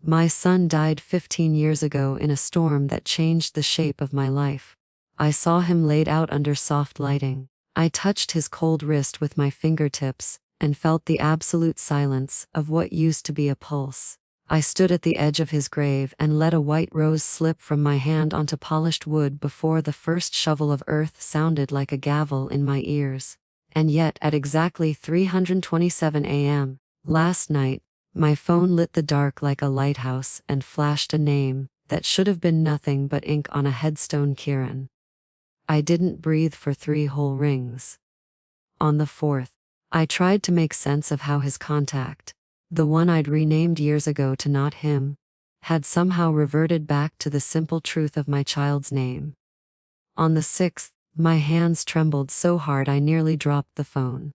My son died 15 years ago in a storm that changed the shape of my life. I saw him laid out under soft lighting. I touched his cold wrist with my fingertips and felt the absolute silence of what used to be a pulse. I stood at the edge of his grave and let a white rose slip from my hand onto polished wood before the first shovel of earth sounded like a gavel in my ears. And yet, at exactly 3:27 a.m. last night, my phone lit the dark like a lighthouse and flashed a name that should have been nothing but ink on a headstone: Kieran. I didn't breathe for 3 whole rings. On the 4th, I tried to make sense of how his contact, the one I'd renamed years ago to not him, had somehow reverted back to the simple truth of my child's name. On the 6th, my hands trembled so hard I nearly dropped the phone.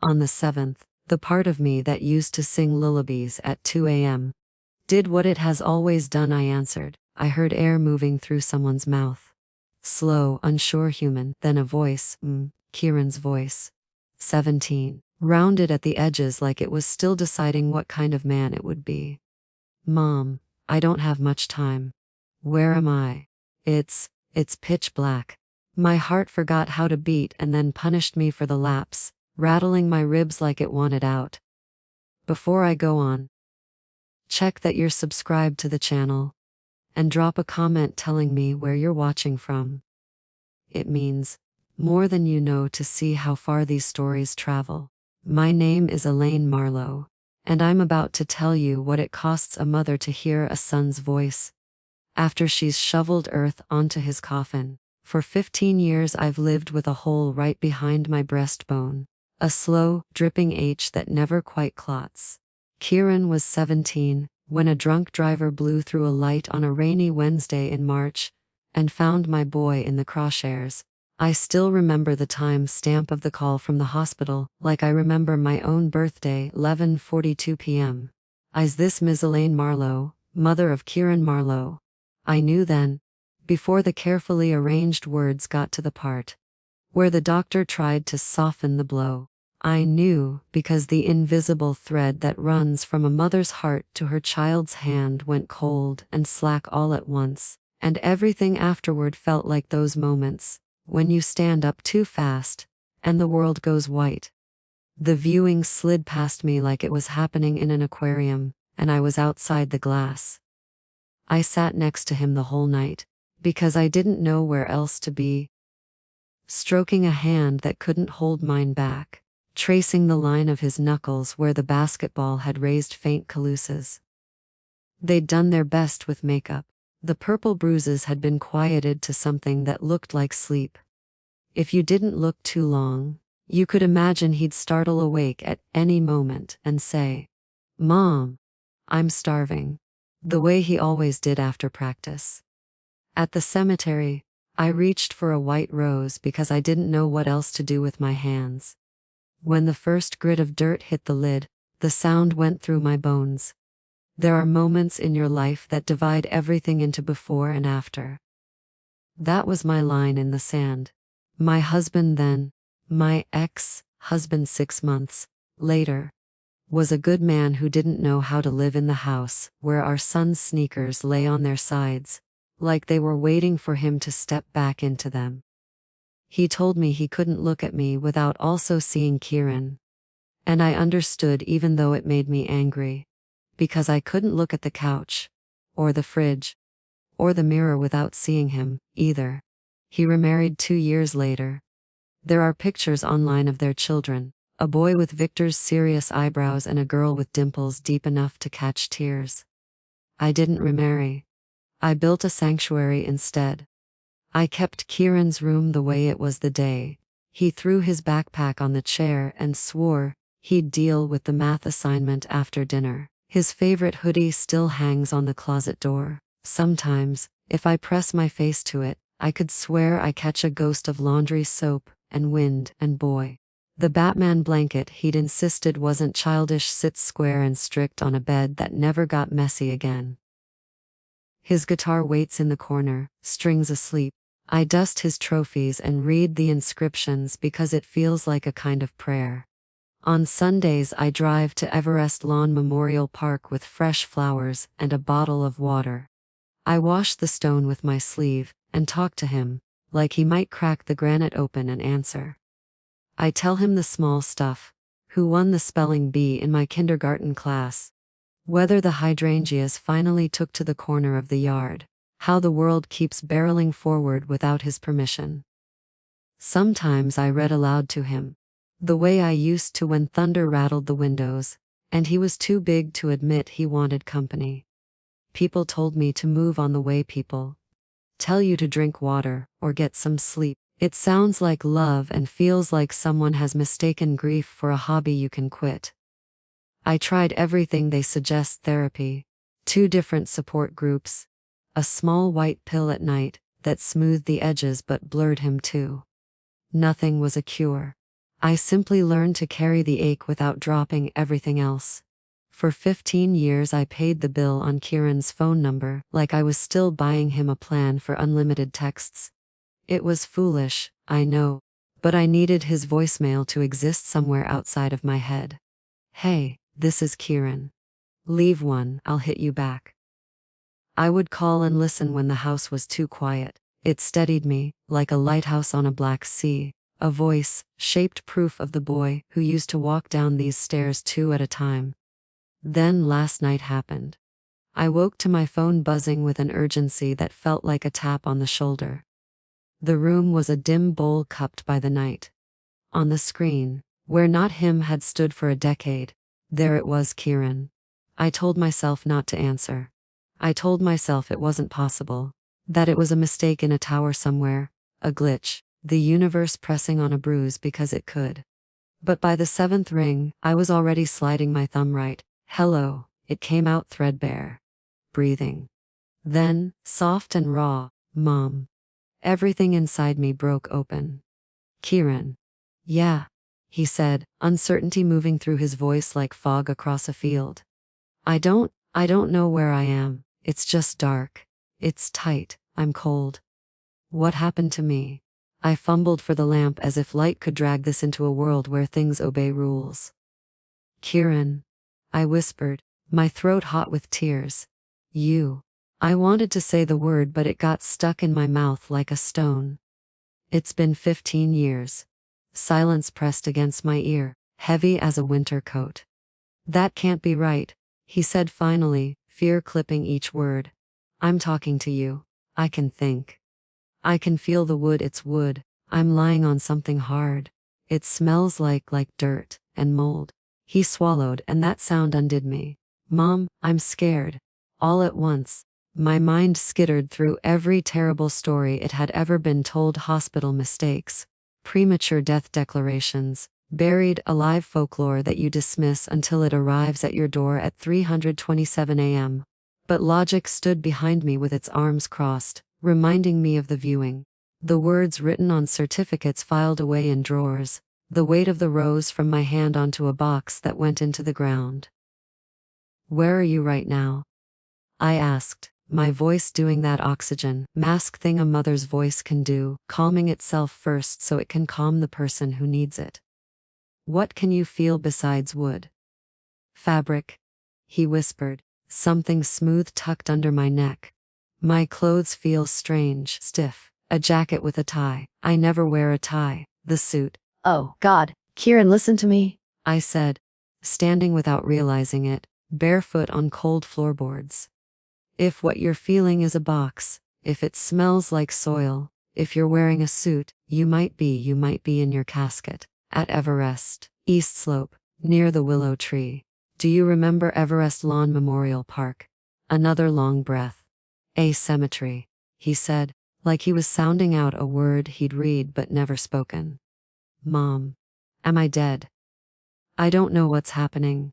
On the 7th, the part of me that used to sing lullabies at 2 a.m. did what it has always done. I answered. I heard air moving through someone's mouth. Slow, unsure, human, then a voice, Kieran's voice. 17, rounded at the edges like it was still deciding what kind of man it would be. Mom, I don't have much time. Where am I? It's pitch black. My heart forgot how to beat and then punished me for the lapse, rattling my ribs like it wanted out. Before I go on, check that you're subscribed to the channel and drop a comment telling me where you're watching from. It means more than you know to see how far these stories travel. My name is Elaine Marlowe, and I'm about to tell you what it costs a mother to hear a son's voice after she's shoveled earth onto his coffin. For 15 years I've lived with a hole right behind my breastbone, a slow, dripping H that never quite clots. Kieran was 17 when a drunk driver blew through a light on a rainy Wednesday in March and found my boy in the crosshairs. I still remember the time stamp of the call from the hospital, like I remember my own birthday, 11:42 p.m. Is this Ms. Elaine Marlowe, mother of Kieran Marlowe? I knew then, before the carefully arranged words got to the part where the doctor tried to soften the blow. I knew because the invisible thread that runs from a mother's heart to her child's hand went cold and slack all at once, and everything afterward felt like those moments when you stand up too fast and the world goes white. The viewing slid past me like it was happening in an aquarium, and I was outside the glass. I sat next to him the whole night, because I didn't know where else to be, stroking a hand that couldn't hold mine back, tracing the line of his knuckles where the basketball had raised faint calluses. They'd done their best with makeup. The purple bruises had been quieted to something that looked like sleep. If you didn't look too long, you could imagine he'd startle awake at any moment and say, "Mom, I'm starving," the way he always did after practice. At the cemetery, I reached for a white rose because I didn't know what else to do with my hands. When the first grit of dirt hit the lid, the sound went through my bones. There are moments in your life that divide everything into before and after. That was my line in the sand. My husband then, my ex-husband 6 months later, was a good man who didn't know how to live in the house where our son's sneakers lay on their sides, like they were waiting for him to step back into them. He told me he couldn't look at me without also seeing Kieran. And I understood, even though it made me angry, because I couldn't look at the couch, or the fridge, or the mirror without seeing him, either. He remarried 2 years later. There are pictures online of their children, a boy with Victor's serious eyebrows and a girl with dimples deep enough to catch tears. I didn't remarry. I built a sanctuary instead. I kept Kieran's room the way it was the day he threw his backpack on the chair and swore he'd deal with the math assignment after dinner. His favorite hoodie still hangs on the closet door. Sometimes, if I press my face to it, I could swear I catch a ghost of laundry soap and wind, and boy, the Batman blanket he'd insisted wasn't childish sits square and strict on a bed that never got messy again. His guitar waits in the corner, strings asleep. I dust his trophies and read the inscriptions because it feels like a kind of prayer. On Sundays, I drive to Everrest Lawn Memorial Park with fresh flowers and a bottle of water. I wash the stone with my sleeve and talk to him, like he might crack the granite open and answer. I tell him the small stuff: who won the spelling bee in my kindergarten class, whether the hydrangeas finally took to the corner of the yard, how the world keeps barreling forward without his permission. Sometimes I read aloud to him, the way I used to when thunder rattled the windows, and he was too big to admit he wanted company. People told me to move on the way people tell you to drink water or get some sleep. It sounds like love and feels like someone has mistaken grief for a hobby you can quit. I tried everything they suggest: therapy, 2 different support groups, a small white pill at night that smoothed the edges but blurred him too. Nothing was a cure. I simply learned to carry the ache without dropping everything else. For 15 years I paid the bill on Kieran's phone number like I was still buying him a plan for unlimited texts. It was foolish, I know, but I needed his voicemail to exist somewhere outside of my head. Hey, this is Kieran. Leave one, I'll hit you back. I would call and listen when the house was too quiet. It steadied me, like a lighthouse on a black sea, a voice, shaped proof of the boy who used to walk down these stairs 2 at a time. Then last night happened. I woke to my phone buzzing with an urgency that felt like a tap on the shoulder. The room was a dim bowl cupped by the night. On the screen, where not him had stood for a decade, there it was: Kieran. I told myself not to answer. I told myself it wasn't possible, that it was a mistake in a tower somewhere, a glitch, the universe pressing on a bruise because it could. But by the 7th ring, I was already sliding my thumb right. Hello, it came out threadbare. Breathing. Then, soft and raw, Mom. Everything inside me broke open. Kieran. Yeah, he said, uncertainty moving through his voice like fog across a field. I don't know where I am. It's just dark. It's tight. I'm cold. What happened to me? I fumbled for the lamp as if light could drag this into a world where things obey rules. Kieran. I whispered, my throat hot with tears. You. I wanted to say the word, but it got stuck in my mouth like a stone. It's been 15 years. Silence pressed against my ear, heavy as a winter coat. That can't be right, he said finally, fear clipping each word. I'm talking to you. I can think. I can feel the wood. It's wood. I'm lying on something hard. It smells like dirt and mold. He swallowed, and that sound undid me. Mom, I'm scared. All at once, my mind skittered through every terrible story it had ever been told: hospital mistakes, premature death declarations, buried alive folklore that you dismiss until it arrives at your door at 3:27 a.m. But logic stood behind me with its arms crossed, reminding me of the viewing. The words written on certificates filed away in drawers, the weight of the rose from my hand onto a box that went into the ground. Where are you right now? I asked, my voice doing that oxygen mask thing a mother's voice can do, calming itself first so it can calm the person who needs it. What can you feel besides wood? Fabric, he whispered, something smooth tucked under my neck. My clothes feel strange, stiff, a jacket with a tie. I never wear a tie, the suit. Oh, God, Kieran, listen to me, I said, standing without realizing it, barefoot on cold floorboards. If what you're feeling is a box, if it smells like soil, if you're wearing a suit, you might be in your casket, at Everest, East Slope, near the willow tree. Do you remember Everest Lawn Memorial Park? Another long breath. A cemetery, he said, like he was sounding out a word he'd read but never spoken. Mom. Am I dead? I don't know what's happening,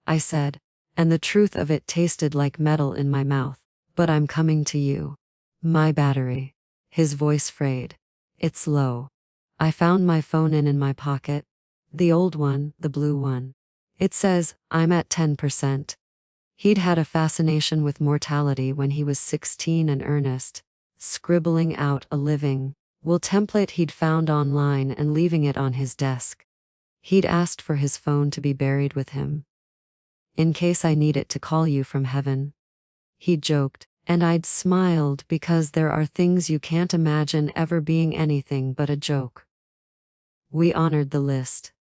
I said, and the truth of it tasted like metal in my mouth. But I'm coming to you. My battery. His voice frayed. It's low. I found my phone in my pocket. The old one, the blue one. It says, I'm at 10%. He'd had a fascination with mortality when he was 16 and earnest, scribbling out a living will template he'd found online and leaving it on his desk. He'd asked for his phone to be buried with him. In case I need it to call you from heaven. He joked, and I'd smiled because there are things you can't imagine ever being anything but a joke. We honored the list.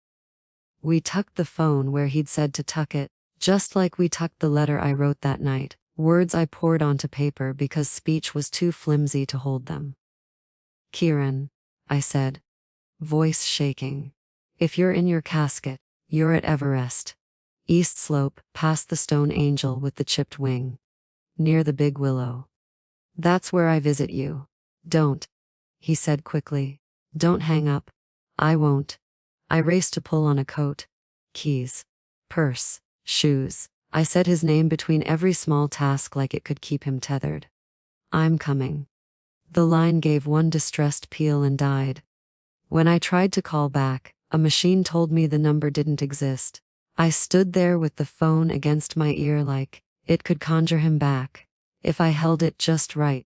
We tucked the phone where he'd said to tuck it, just like we tucked the letter I wrote that night, words I poured onto paper because speech was too flimsy to hold them. Kieran, I said, voice shaking. If you're in your casket, you're at Everrest. East slope, past the stone angel with the chipped wing. Near the big willow. That's where I visit you. Don't, he said quickly. Don't hang up. I won't. I raced to pull on a coat. Keys. Purse. Shoes. I said his name between every small task like it could keep him tethered. I'm coming. The line gave one distressed peal and died. When I tried to call back, a machine told me the number didn't exist. I stood there with the phone against my ear like it could conjure him back, if I held it just right.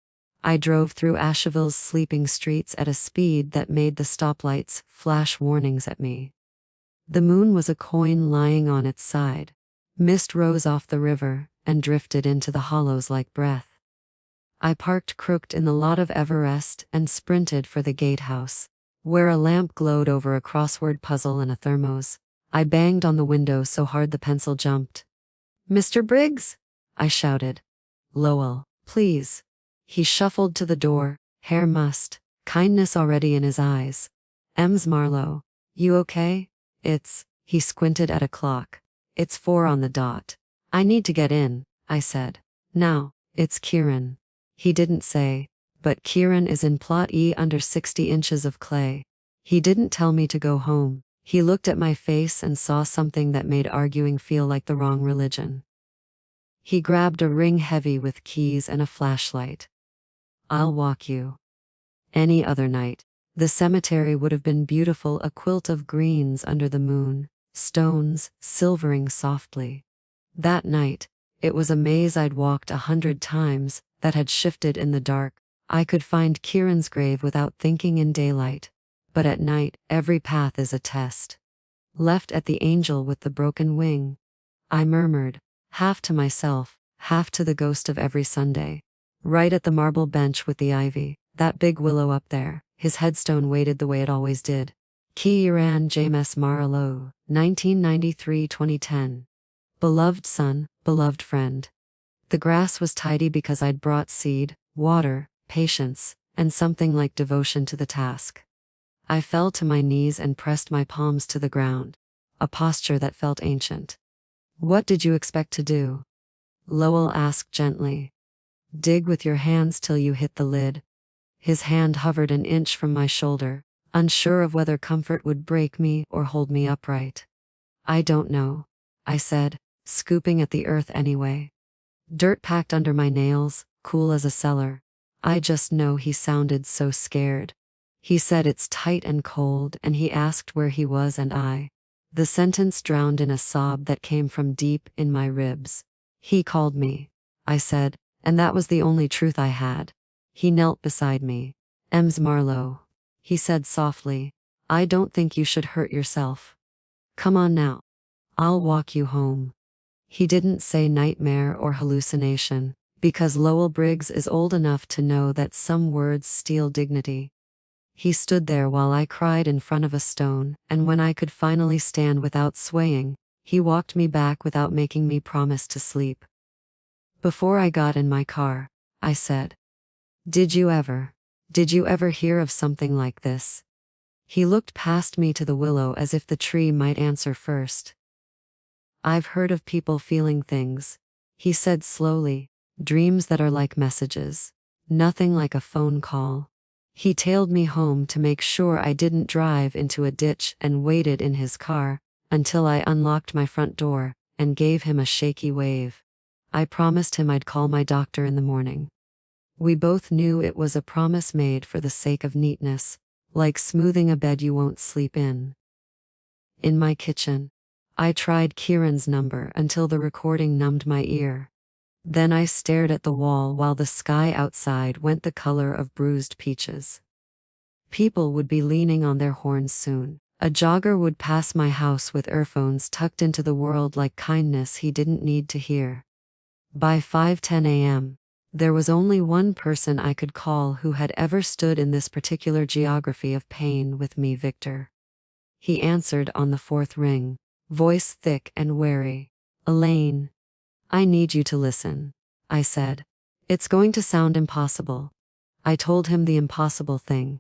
I drove through Asheville's sleeping streets at a speed that made the stoplights flash warnings at me. The moon was a coin lying on its side. Mist rose off the river and drifted into the hollows like breath. I parked crooked in the lot of Everest and sprinted for the gatehouse, where a lamp glowed over a crossword puzzle and a thermos. I banged on the window so hard the pencil jumped. Mr. Briggs? I shouted. Lowell, please. He shuffled to the door, hair mussed, kindness already in his eyes. Ms. Marlowe, you okay? He squinted at a clock. It's 4 on the dot. I need to get in, I said. Now, it's Kieran. He didn't say, but Kieran is in plot E under 60 inches of clay. He didn't tell me to go home. He looked at my face and saw something that made arguing feel like the wrong religion. He grabbed a ring heavy with keys and a flashlight. I'll walk you. Any other night, the cemetery would have been beautiful, a quilt of greens under the moon, stones silvering softly. That night, it was a maze I'd walked 100 times that had shifted in the dark. I could find Kieran's grave without thinking in daylight. But at night, every path is a test. Left at the angel with the broken wing. I murmured, half to myself, half to the ghost of every Sunday. Right at the marble bench with the ivy, that big willow up there, his headstone waited the way it always did. Kieran James Marlowe, 1993-2010. Beloved son, beloved friend. The grass was tidy because I'd brought seed, water, patience, and something like devotion to the task. I fell to my knees and pressed my palms to the ground, a posture that felt ancient. What did you expect to do? Lowell asked gently. Dig with your hands till you hit the lid. His hand hovered an inch from my shoulder, unsure of whether comfort would break me or hold me upright. I don't know, I said, scooping at the earth anyway. Dirt packed under my nails, cool as a cellar. I just know he sounded so scared. He said it's tight and cold, and he asked where he was, and the sentence drowned in a sob that came from deep in my ribs. He called me, I said, and that was the only truth I had. He knelt beside me. Ms. Marlowe, he said softly, I don't think you should hurt yourself. Come on now. I'll walk you home. He didn't say nightmare or hallucination, because Lowell Briggs is old enough to know that some words steal dignity. He stood there while I cried in front of a stone, and when I could finally stand without swaying, he walked me back without making me promise to sleep. Before I got in my car, I said, Did you ever hear of something like this? He looked past me to the willow as if the tree might answer first. I've heard of people feeling things, he said slowly, dreams that are like messages, nothing like a phone call. He tailed me home to make sure I didn't drive into a ditch and waited in his car until I unlocked my front door and gave him a shaky wave. I promised him I'd call my doctor in the morning. We both knew it was a promise made for the sake of neatness, like smoothing a bed you won't sleep in. In my kitchen, I tried Kieran's number until the recording numbed my ear. Then I stared at the wall while the sky outside went the color of bruised peaches. People would be leaning on their horns soon, A jogger would pass my house with earphones tucked into the world like kindness he didn't need to hear. By 5:10 a.m., there was only one person I could call who had ever stood in this particular geography of pain with me, Victor. He answered on the fourth ring, voice thick and wary. Elaine, I need you to listen, I said. It's going to sound impossible. I told him the impossible thing.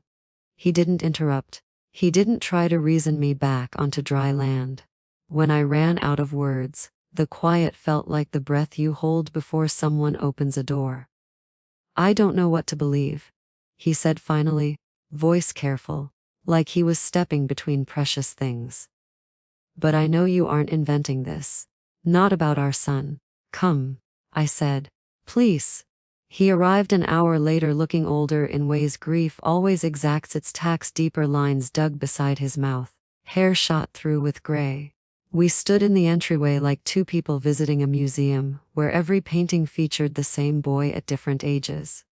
He didn't interrupt. He didn't try to reason me back onto dry land. When I ran out of words, the quiet felt like the breath you hold before someone opens a door. I don't know what to believe, he said finally, voice careful, like he was stepping between precious things. But I know you aren't inventing this. Not about our son. Come, I said. Please. He arrived an hour later looking older in ways grief always exacts, its tax deeper lines dug beside his mouth, hair shot through with gray. We stood in the entryway like two people visiting a museum where every painting featured the same boy at different ages.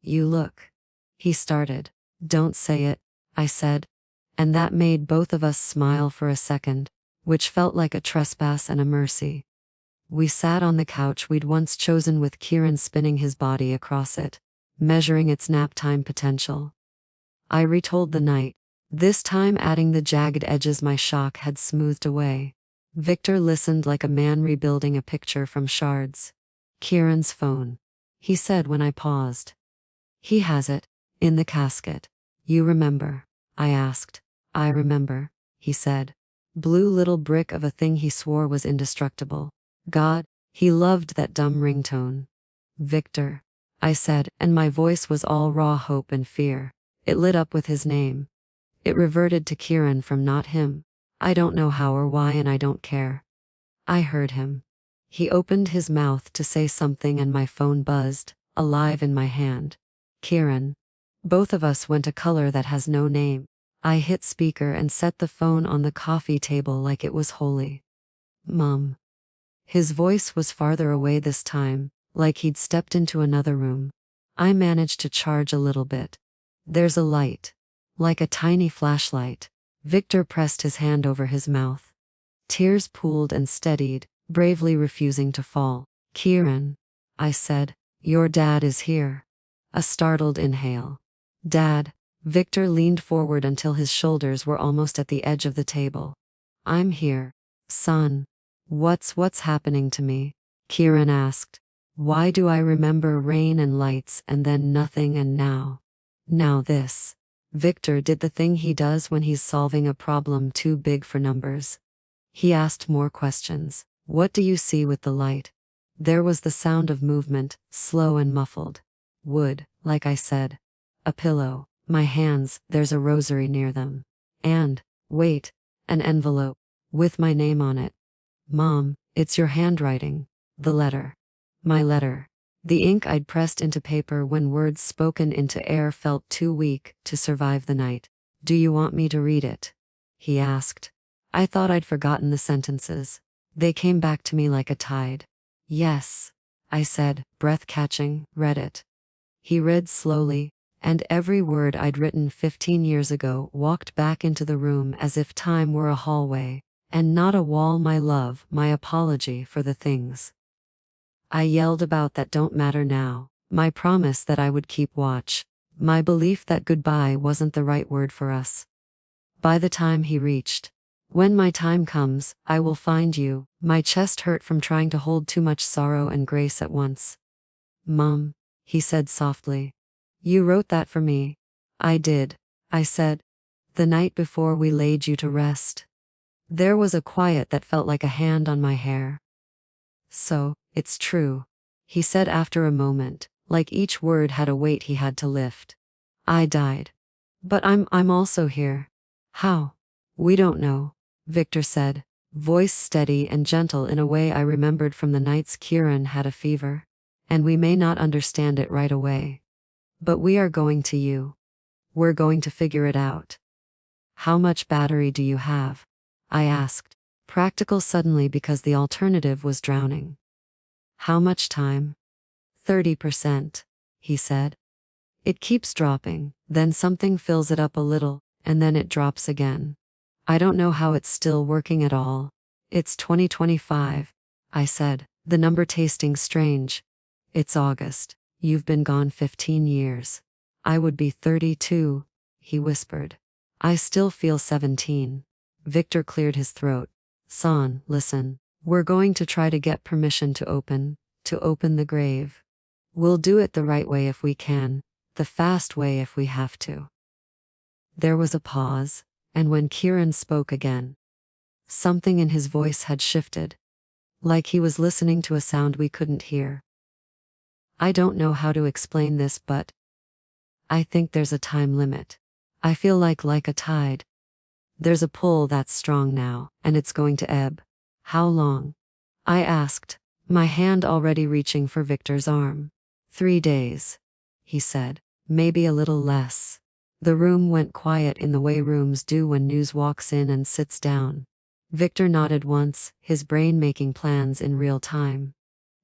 You look. He started. Don't say it, I said. And that made both of us smile for a second, which felt like a trespass and a mercy. We sat on the couch we'd once chosen with Kieran spinning his body across it, measuring its nap time potential. I retold the night, this time adding the jagged edges my shock had smoothed away. Victor listened like a man rebuilding a picture from shards. Kieran's phone, he said when I paused. He has it, in the casket. You remember? I asked. I remember, he said. Blue little brick of a thing he swore was indestructible. God, he loved that dumb ringtone. Victor, I said, and my voice was all raw hope and fear. It lit up with his name. It reverted to Kieran from not him. I don't know how or why, and I don't care. I heard him. He opened his mouth to say something and my phone buzzed, alive in my hand. Kieran. Both of us went a color that has no name. I hit speaker and set the phone on the coffee table like it was holy. Mom. His voice was farther away this time, like he'd stepped into another room. I managed to charge a little bit. There's a light. Like a tiny flashlight. Victor pressed his hand over his mouth. Tears pooled and steadied, bravely refusing to fall. Kieran, I said, your dad is here. A startled inhale. Dad. Victor leaned forward until his shoulders were almost at the edge of the table. I'm here, son. What's happening to me? Kieran asked. Why do I remember rain and lights and then nothing and now this? Victor did the thing he does when he's solving a problem too big for numbers. He asked more questions. What do you see with the light? There was the sound of movement, slow and muffled. Wood, like I said. A pillow. My hands, there's a rosary near them. And, wait, an envelope. With my name on it. Mom, it's your handwriting. The letter. My letter. The ink I'd pressed into paper when words spoken into air felt too weak to survive the night. Do you want me to read it? He asked. I thought I'd forgotten the sentences. They came back to me like a tide. Yes, I said, breath catching, read it. He read slowly, and every word I'd written 15 years ago walked back into the room as if time were a hallway. And not a wall. My love, my apology for the things I yelled about that don't matter now, my promise that I would keep watch, my belief that goodbye wasn't the right word for us. By the time he reached, when my time comes, I will find you, my chest hurt from trying to hold too much sorrow and grace at once. Mom, he said softly. You wrote that for me. I did, I said. The night before we laid you to rest. There was a quiet that felt like a hand on my hair. So, it's true, he said after a moment, like each word had a weight he had to lift. I died. But I'm also here. How? We don't know, Victor said, voice steady and gentle in a way I remembered from the nights Kieran had a fever. And we may not understand it right away. But we are going to you. We're going to figure it out. How much battery do you have? I asked, practical suddenly because the alternative was drowning. How much time? 30%, he said. It keeps dropping, then something fills it up a little, and then it drops again. I don't know how it's still working at all. It's 2025, I said, the number tasting strange. It's August. You've been gone 15 years. I would be 32, he whispered. I still feel 17. Victor cleared his throat. Son, listen. We're going to try to get permission to open the grave. We'll do it the right way if we can, the fast way if we have to. There was a pause, and when Kieran spoke again, something in his voice had shifted, like he was listening to a sound we couldn't hear. I don't know how to explain this, but I think there's a time limit. I feel like a tide. There's a pull that's strong now, and it's going to ebb. How long? I asked, my hand already reaching for Victor's arm. 3 days, he said, maybe a little less. The room went quiet in the way rooms do when news walks in and sits down. Victor nodded once, his brain making plans in real time.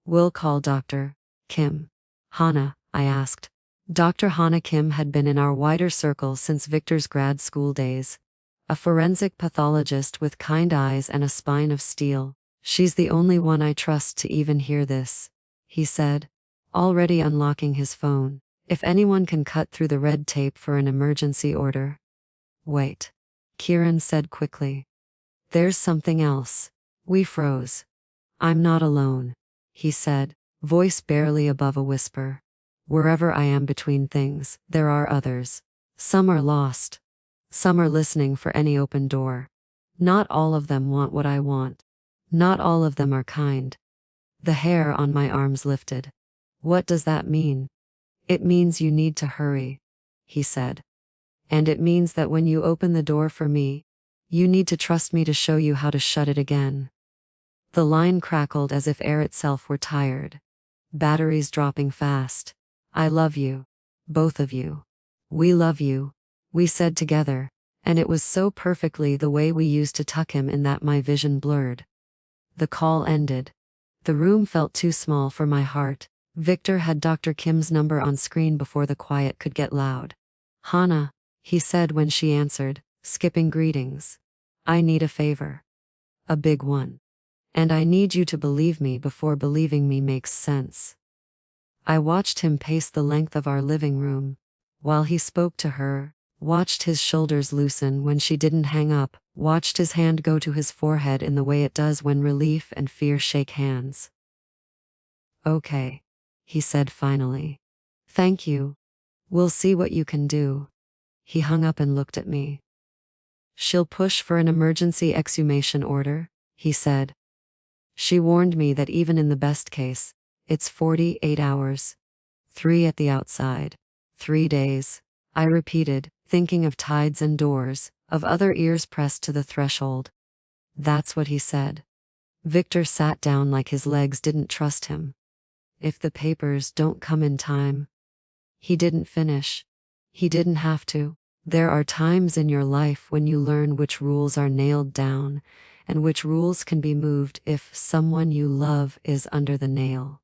We'll call Dr. Kim. Hana, I asked. Dr. Hana Kim had been in our wider circle since Victor's grad school days. A forensic pathologist with kind eyes and a spine of steel. She's the only one I trust to even hear this, he said, already unlocking his phone. If anyone can cut through the red tape for an emergency order. Wait, Kieran said quickly. There's something else. We froze. I'm not alone, he said, voice barely above a whisper. Wherever I am between things, there are others. Some are lost. Some are listening for any open door. Not all of them want what I want. Not all of them are kind. The hair on my arms lifted. What does that mean? It means you need to hurry, he said. And it means that when you open the door for me, you need to trust me to show you how to shut it again. The line crackled as if air itself were tired. Batteries dropping fast. I love you. Both of you. We love you, we said together, and it was so perfectly the way we used to tuck him in that my vision blurred. The call ended. The room felt too small for my heart. Victor had Dr. Kim's number on screen before the quiet could get loud. Hana, he said when she answered, skipping greetings. I need a favor. A big one. And I need you to believe me before believing me makes sense. I watched him pace the length of our living room. While he spoke to her, watched his shoulders loosen when she didn't hang up, watched his hand go to his forehead in the way it does when relief and fear shake hands. Okay, he said finally. Thank you. We'll see what you can do. He hung up and looked at me. She'll push for an emergency exhumation order, he said. She warned me that even in the best case, it's 48 hours. 3 at the outside. 3 days. I repeated, thinking of tides and doors, of other ears pressed to the threshold. That's what he said. Victor sat down like his legs didn't trust him. If the papers don't come in time. He didn't finish. He didn't have to. There are times in your life when you learn which rules are nailed down, and which rules can be moved if someone you love is under the nail.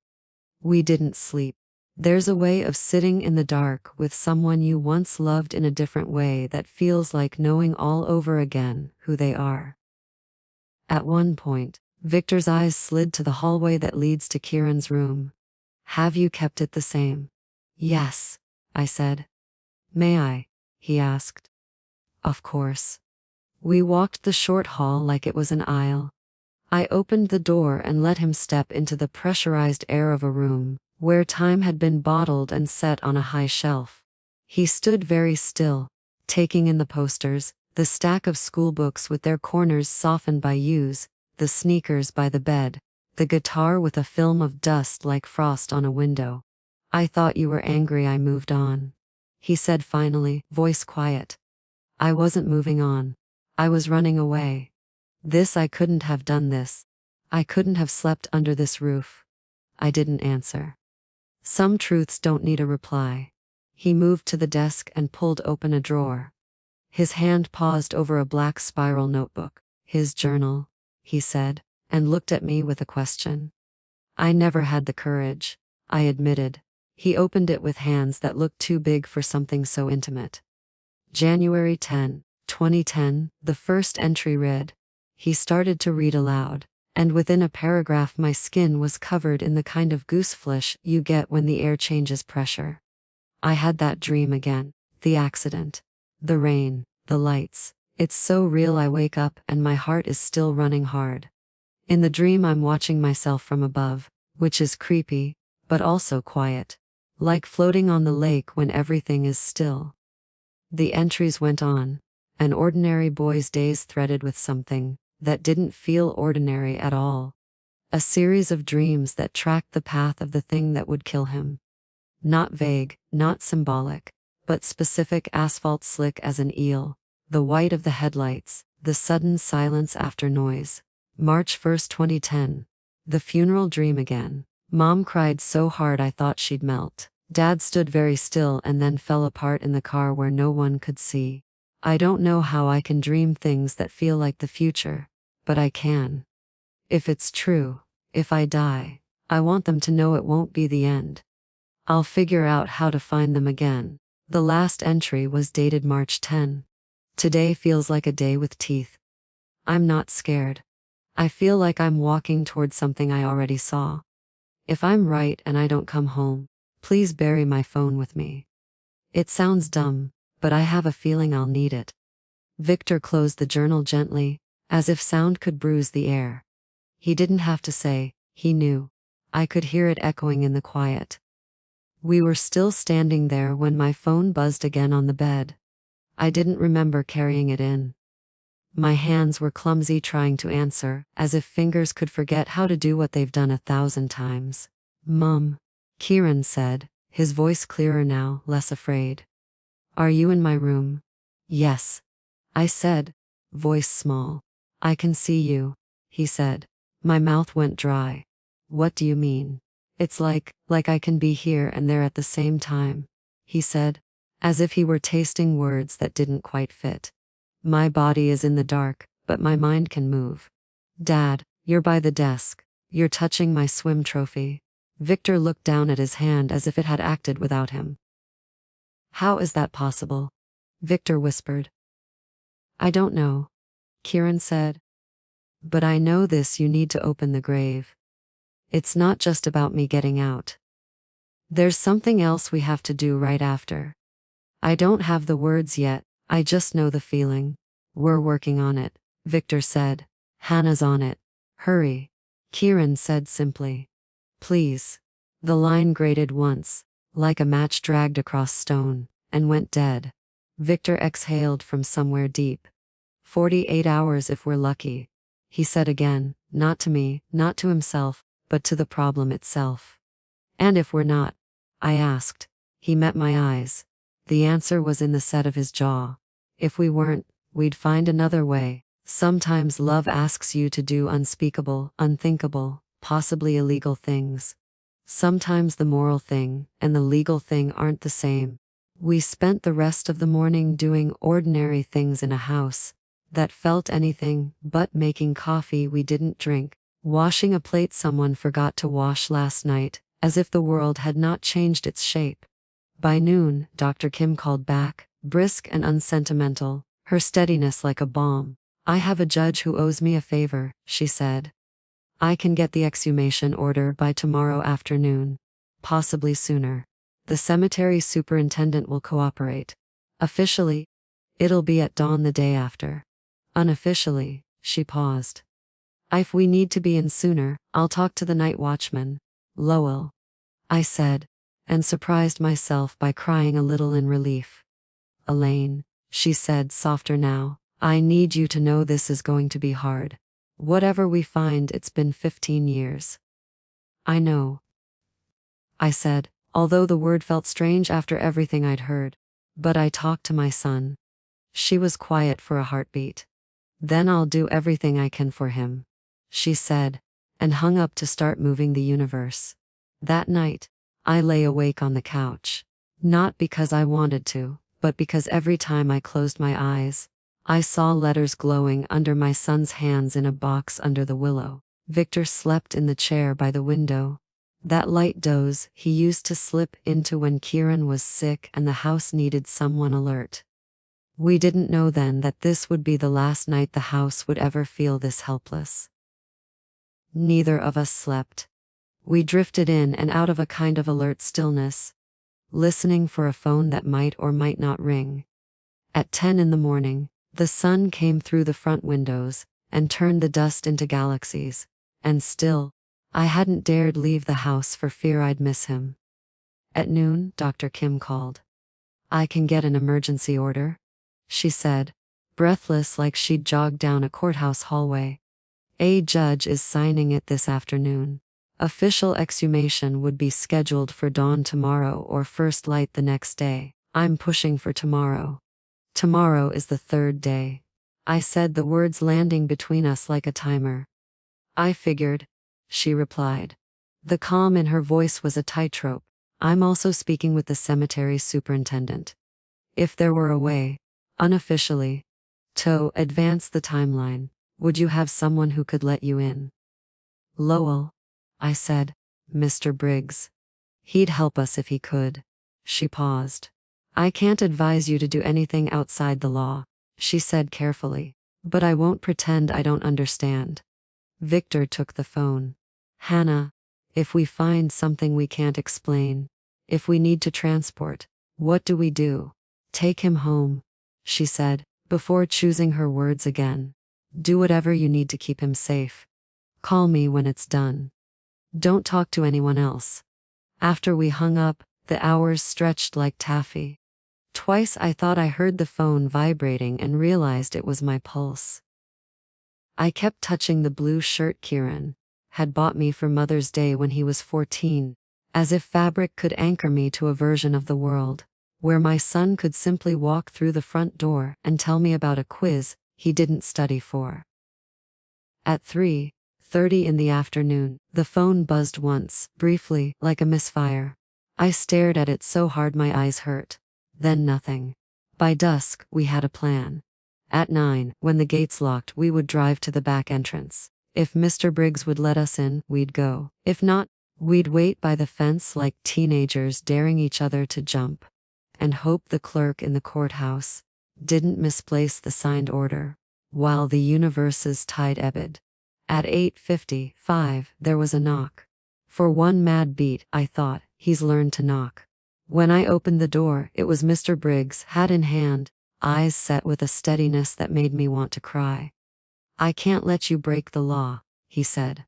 We didn't sleep. There's a way of sitting in the dark with someone you once loved in a different way that feels like knowing all over again who they are. At one point, Victor's eyes slid to the hallway that leads to Kieran's room. Have you kept it the same? Yes, I said. May I? He asked. Of course. We walked the short hall like it was an aisle. I opened the door and let him step into the pressurized air of a room, where time had been bottled and set on a high shelf. He stood very still, taking in the posters, the stack of schoolbooks with their corners softened by use, the sneakers by the bed, the guitar with a film of dust like frost on a window. I thought you were angry I moved on, he said finally, voice quiet. I wasn't moving on. I was running away. I couldn't have done this. I couldn't have slept under this roof. I didn't answer. Some truths don't need a reply. He moved to the desk and pulled open a drawer. His hand paused over a black spiral notebook. His journal, he said, and looked at me with a question. I never had the courage, I admitted. He opened it with hands that looked too big for something so intimate. January 10, 2010, the first entry read. He started to read aloud, and within a paragraph my skin was covered in the kind of gooseflesh you get when the air changes pressure. I had that dream again, the accident, the rain, the lights. It's so real I wake up and my heart is still running hard. In the dream I'm watching myself from above, which is creepy, but also quiet. Like floating on the lake when everything is still. The entries went on. An ordinary boy's days threaded with something that didn't feel ordinary at all. A series of dreams that tracked the path of the thing that would kill him. Not vague, not symbolic, but specific, asphalt slick as an eel. The white of the headlights, the sudden silence after noise. March 1st, 2010. The funeral dream again. Mom cried so hard I thought she'd melt. Dad stood very still and then fell apart in the car where no one could see. I don't know how I can dream things that feel like the future, but I can. If it's true, if I die, I want them to know it won't be the end. I'll figure out how to find them again. The last entry was dated March 10. Today feels like a day with teeth. I'm not scared. I feel like I'm walking toward something I already saw. If I'm right and I don't come home, please bury my phone with me. It sounds dumb, but I have a feeling I'll need it. Victor closed the journal gently, as if sound could bruise the air. He didn't have to say, he knew. I could hear it echoing in the quiet. We were still standing there when my phone buzzed again on the bed. I didn't remember carrying it in. My hands were clumsy trying to answer, as if fingers could forget how to do what they've done 1,000 times. Mom, Kieran said, his voice clearer now, less afraid. Are you in my room? Yes. I said, voice small. I can see you, he said. My mouth went dry. What do you mean? It's like I can be here and there at the same time, he said, as if he were tasting words that didn't quite fit. My body is in the dark, but my mind can move. Dad, you're by the desk. You're touching my swim trophy. Victor looked down at his hand as if it had acted without him. How is that possible? Victor whispered. I don't know, Kieran said. But I know this, you need to open the grave. It's not just about me getting out. There's something else we have to do right after. I don't have the words yet, I just know the feeling. We're working on it, Victor said. Hana's on it. Hurry. Kieran said simply. Please. The line grated once, like a match dragged across stone, and went dead. Victor exhaled from somewhere deep. 48 hours if we're lucky, he said again, not to me, not to himself, but to the problem itself. And if we're not? I asked. He met my eyes. The answer was in the set of his jaw. If we weren't, we'd find another way. Sometimes love asks you to do unspeakable, unthinkable, possibly illegal things. Sometimes the moral thing and the legal thing aren't the same. We spent the rest of the morning doing ordinary things in a house that felt anything but making coffee we didn't drink, washing a plate someone forgot to wash last night, as if the world had not changed its shape. By noon, Dr. Kim called back, brisk and unsentimental, her steadiness like a bomb. I have a judge who owes me a favor, she said. I can get the exhumation order by tomorrow afternoon. Possibly sooner. The cemetery superintendent will cooperate. Officially, it'll be at dawn the day after. Unofficially, she paused. If we need to be in sooner, I'll talk to the night watchman, Lowell, I said, and surprised myself by crying a little in relief. Elaine, she said softer now, I need you to know this is going to be hard. Whatever we find, it's been 15 years. I know, I said, although the word felt strange after everything I'd heard. But I talked to my son. She was quiet for a heartbeat. Then I'll do everything I can for him, she said, and hung up to start moving the universe. That night, I lay awake on the couch. Not because I wanted to, but because every time I closed my eyes, I saw letters glowing under my son's hands in a box under the willow. Victor slept in the chair by the window. That light doze he used to slip into when Kieran was sick and the house needed someone alert. We didn't know then that this would be the last night the house would ever feel this helpless. Neither of us slept. We drifted in and out of a kind of alert stillness, listening for a phone that might or might not ring. At 10 in the morning, the sun came through the front windows and turned the dust into galaxies, and still, I hadn't dared leave the house for fear I'd miss him. At noon, Dr. Kim called. "I can get an emergency order," she said, breathless like she'd jogged down a courthouse hallway. "A judge is signing it this afternoon. Official exhumation would be scheduled for dawn tomorrow or first light the next day. I'm pushing for tomorrow." "Tomorrow is the third day," I said, the words landing between us like a timer. "I figured," she replied. The calm in her voice was a tightrope. "I'm also speaking with the cemetery superintendent. If there were a way, unofficially, to advance the timeline, would you have someone who could let you in?" "Lowell," I said. "Mr. Briggs. He'd help us if he could." She paused. "I can't advise you to do anything outside the law," she said carefully, "but I won't pretend I don't understand." Victor took the phone. "Hannah, if we find something we can't explain, if we need to transport, what do we do?" "Take him home," she said, before choosing her words again. "Do whatever you need to keep him safe. Call me when it's done. Don't talk to anyone else." After we hung up, the hours stretched like taffy. Twice I thought I heard the phone vibrating and realized it was my pulse. I kept touching the blue shirt Kieran had bought me for Mother's Day when he was 14, as if fabric could anchor me to a version of the world where my son could simply walk through the front door and tell me about a quiz he didn't study for. At 3:30 in the afternoon, the phone buzzed once, briefly, like a misfire. I stared at it so hard my eyes hurt. Then nothing. By dusk, we had a plan. At 9, when the gates locked, we would drive to the back entrance. If Mr. Briggs would let us in, we'd go. If not, we'd wait by the fence like teenagers daring each other to jump, and hope the clerk in the courthouse didn't misplace the signed order, while the universe's tide ebbed. At 8:55, there was a knock. For one mad beat, I thought, he's learned to knock. When I opened the door, it was Mr. Briggs, hat in hand, eyes set with a steadiness that made me want to cry. "I can't let you break the law," he said.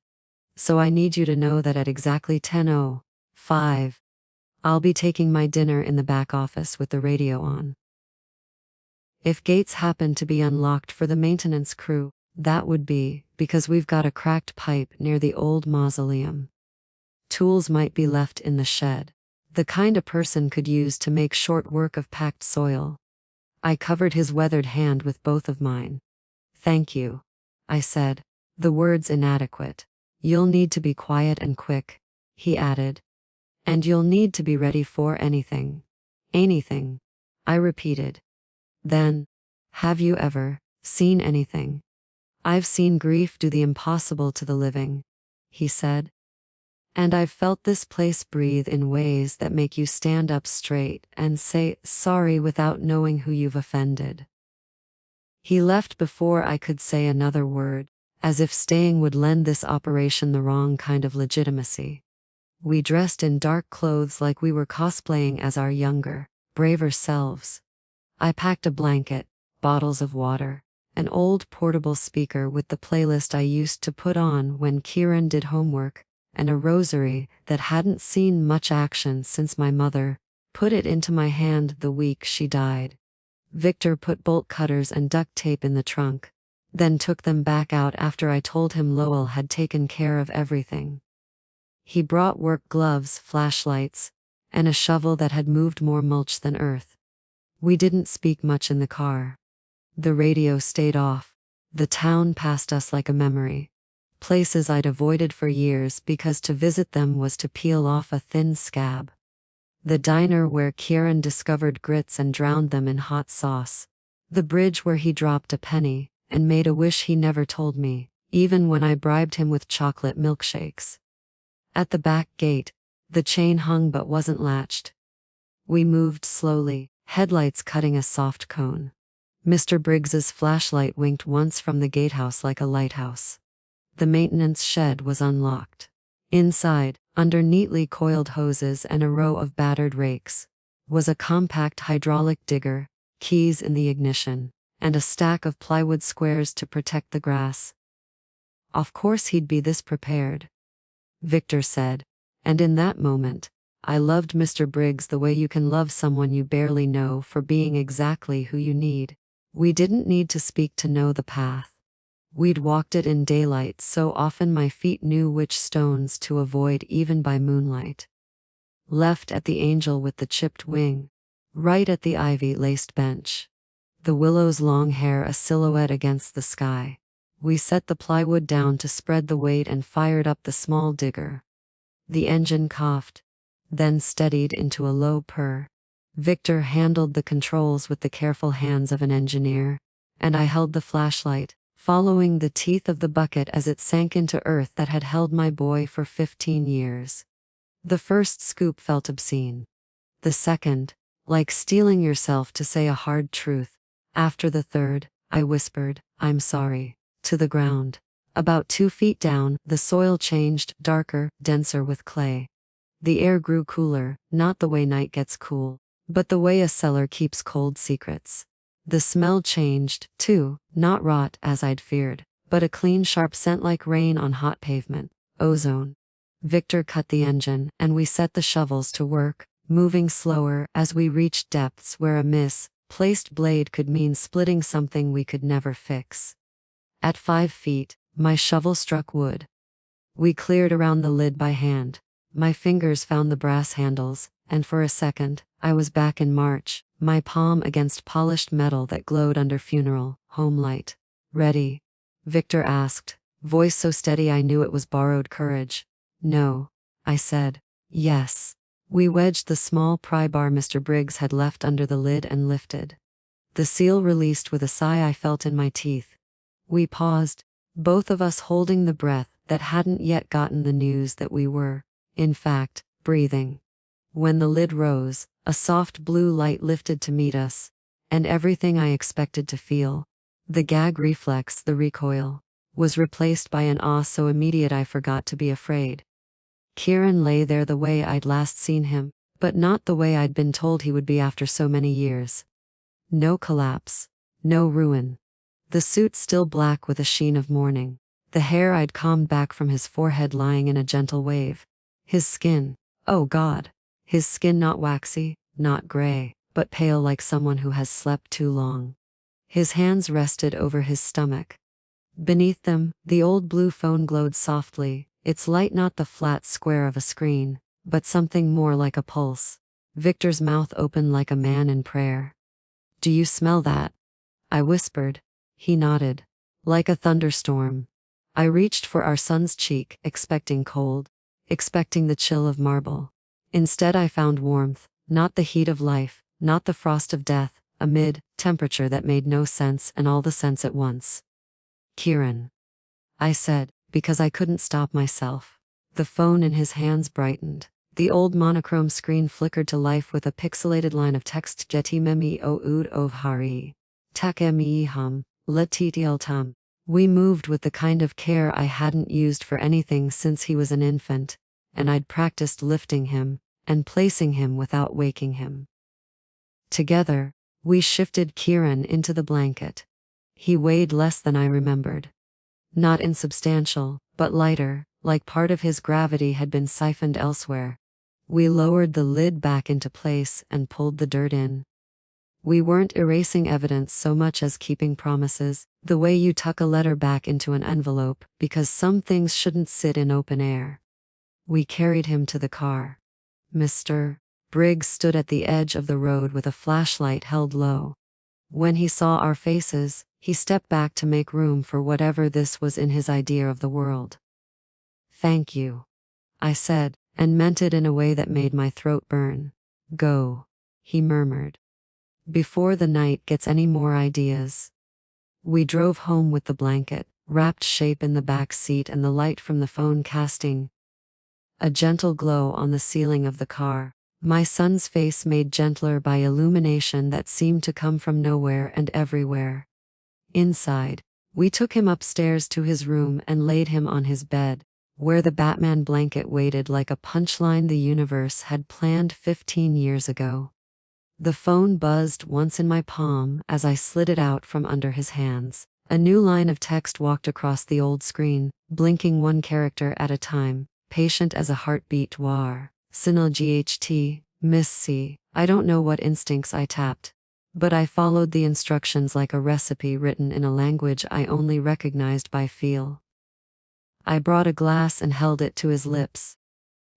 "So I need you to know that at exactly 10:05, I'll be taking my dinner in the back office with the radio on. If gates happen to be unlocked for the maintenance crew, that would be because we've got a cracked pipe near the old mausoleum. Tools might be left in the shed, the kind a person could use to make short work of packed soil." I covered his weathered hand with both of mine. "Thank you," I said, the words inadequate. "You'll need to be quiet and quick," he added. "And you'll need to be ready for anything." "Anything," I repeated. Then, "Have you ever seen anything?" "I've seen grief do the impossible to the living," he said. "And I've felt this place breathe in ways that make you stand up straight and say sorry without knowing who you've offended." He left before I could say another word, as if staying would lend this operation the wrong kind of legitimacy. We dressed in dark clothes like we were cosplaying as our younger, braver selves. I packed a blanket, bottles of water, an old portable speaker with the playlist I used to put on when Kieran did homework, and a rosary that hadn't seen much action since my mother put it into my hand the week she died. Victor put bolt cutters and duct tape in the trunk, then took them back out after I told him Lowell had taken care of everything. He brought work gloves, flashlights, and a shovel that had moved more mulch than earth. We didn't speak much in the car. The radio stayed off. The town passed us like a memory. Places I'd avoided for years because to visit them was to peel off a thin scab. The diner where Kieran discovered grits and drowned them in hot sauce. The bridge where he dropped a penny and made a wish he never told me, even when I bribed him with chocolate milkshakes. At the back gate, the chain hung but wasn't latched. We moved slowly, headlights cutting a soft cone. Mr. Briggs's flashlight winked once from the gatehouse like a lighthouse. The maintenance shed was unlocked. Inside, under neatly coiled hoses and a row of battered rakes, was a compact hydraulic digger, keys in the ignition, and a stack of plywood squares to protect the grass. Of course he'd be this prepared, Victor said, and in that moment, I loved Mr. Briggs the way you can love someone you barely know for being exactly who you need. We didn't need to speak to know the path. We'd walked it in daylight so often my feet knew which stones to avoid even by moonlight. Left at the angel with the chipped wing, right at the ivy-laced bench. The willow's long hair a silhouette against the sky. We set the plywood down to spread the weight and fired up the small digger. The engine coughed, then steadied into a low purr. Victor handled the controls with the careful hands of an engineer, and I held the flashlight, following the teeth of the bucket as it sank into earth that had held my boy for 15 years. The first scoop felt obscene. The second, like steeling yourself to say a hard truth. After the third, I whispered, "I'm sorry," to the ground. About 2 feet down, the soil changed, darker, denser with clay. The air grew cooler, not the way night gets cool, but the way a cellar keeps cold secrets. The smell changed, too, not rot as I'd feared, but a clean sharp scent like rain on hot pavement. Ozone. Victor cut the engine, and we set the shovels to work, moving slower as we reached depths where a misplaced blade could mean splitting something we could never fix. At 5 feet, my shovel struck wood. We cleared around the lid by hand. My fingers found the brass handles, and for a second, I was back in March, my palm against polished metal that glowed under funeral home light. "Ready?" Victor asked, voice so steady I knew it was borrowed courage. "No," I said. "Yes." We wedged the small pry bar Mr. Briggs had left under the lid and lifted. The seal released with a sigh I felt in my teeth. We paused, both of us holding the breath that hadn't yet gotten the news that we were, in fact, breathing. When the lid rose, a soft blue light lifted to meet us, and everything I expected to feel, the gag reflex, the recoil, was replaced by an awe so immediate I forgot to be afraid. Kieran lay there the way I'd last seen him, but not the way I'd been told he would be after so many years. No collapse, no ruin. The suit still black with a sheen of mourning, the hair I'd combed back from his forehead lying in a gentle wave. His skin, oh God, his skin not waxy, not gray, but pale like someone who has slept too long. His hands rested over his stomach. Beneath them, the old blue phone glowed softly, its light not the flat square of a screen, but something more like a pulse. Victor's mouth opened like a man in prayer. "Do you smell that?" I whispered. He nodded. Like a thunderstorm. I reached for our son's cheek, expecting cold, expecting the chill of marble. Instead I found warmth, not the heat of life, not the frost of death, a mid-temperature that made no sense and all the sense at once. "Kieran," I said, because I couldn't stop myself. The phone in his hands brightened. The old monochrome screen flickered to life with a pixelated line of text. "Jetimemi o ud ovhari. Takemi hum, letitiel tam." We moved with the kind of care I hadn't used for anything since he was an infant, and I'd practiced lifting him and placing him without waking him. Together, we shifted Kieran into the blanket. He weighed less than I remembered. Not insubstantial, but lighter, like part of his gravity had been siphoned elsewhere. We lowered the lid back into place and pulled the dirt in. We weren't erasing evidence so much as keeping promises, the way you tuck a letter back into an envelope, because some things shouldn't sit in open air. We carried him to the car. Mr. Briggs stood at the edge of the road with a flashlight held low. When he saw our faces, he stepped back to make room for whatever this was in his idea of the world. "Thank you," I said, and meant it in a way that made my throat burn. "Go," he murmured. "Before the night gets any more ideas." We drove home with the blanket, wrapped shape in the back seat and the light from the phone casting a gentle glow on the ceiling of the car, my son's face made gentler by illumination that seemed to come from nowhere and everywhere. Inside, we took him upstairs to his room and laid him on his bed, where the Batman blanket waited like a punchline the universe had planned 15 years ago. The phone buzzed once in my palm as I slid it out from under his hands. A new line of text walked across the old screen, blinking one character at a time, patient as a heartbeat. War. Sinal GHT, Miss C. I don't know what instincts I tapped, but I followed the instructions like a recipe written in a language I only recognized by feel. I brought a glass and held it to his lips.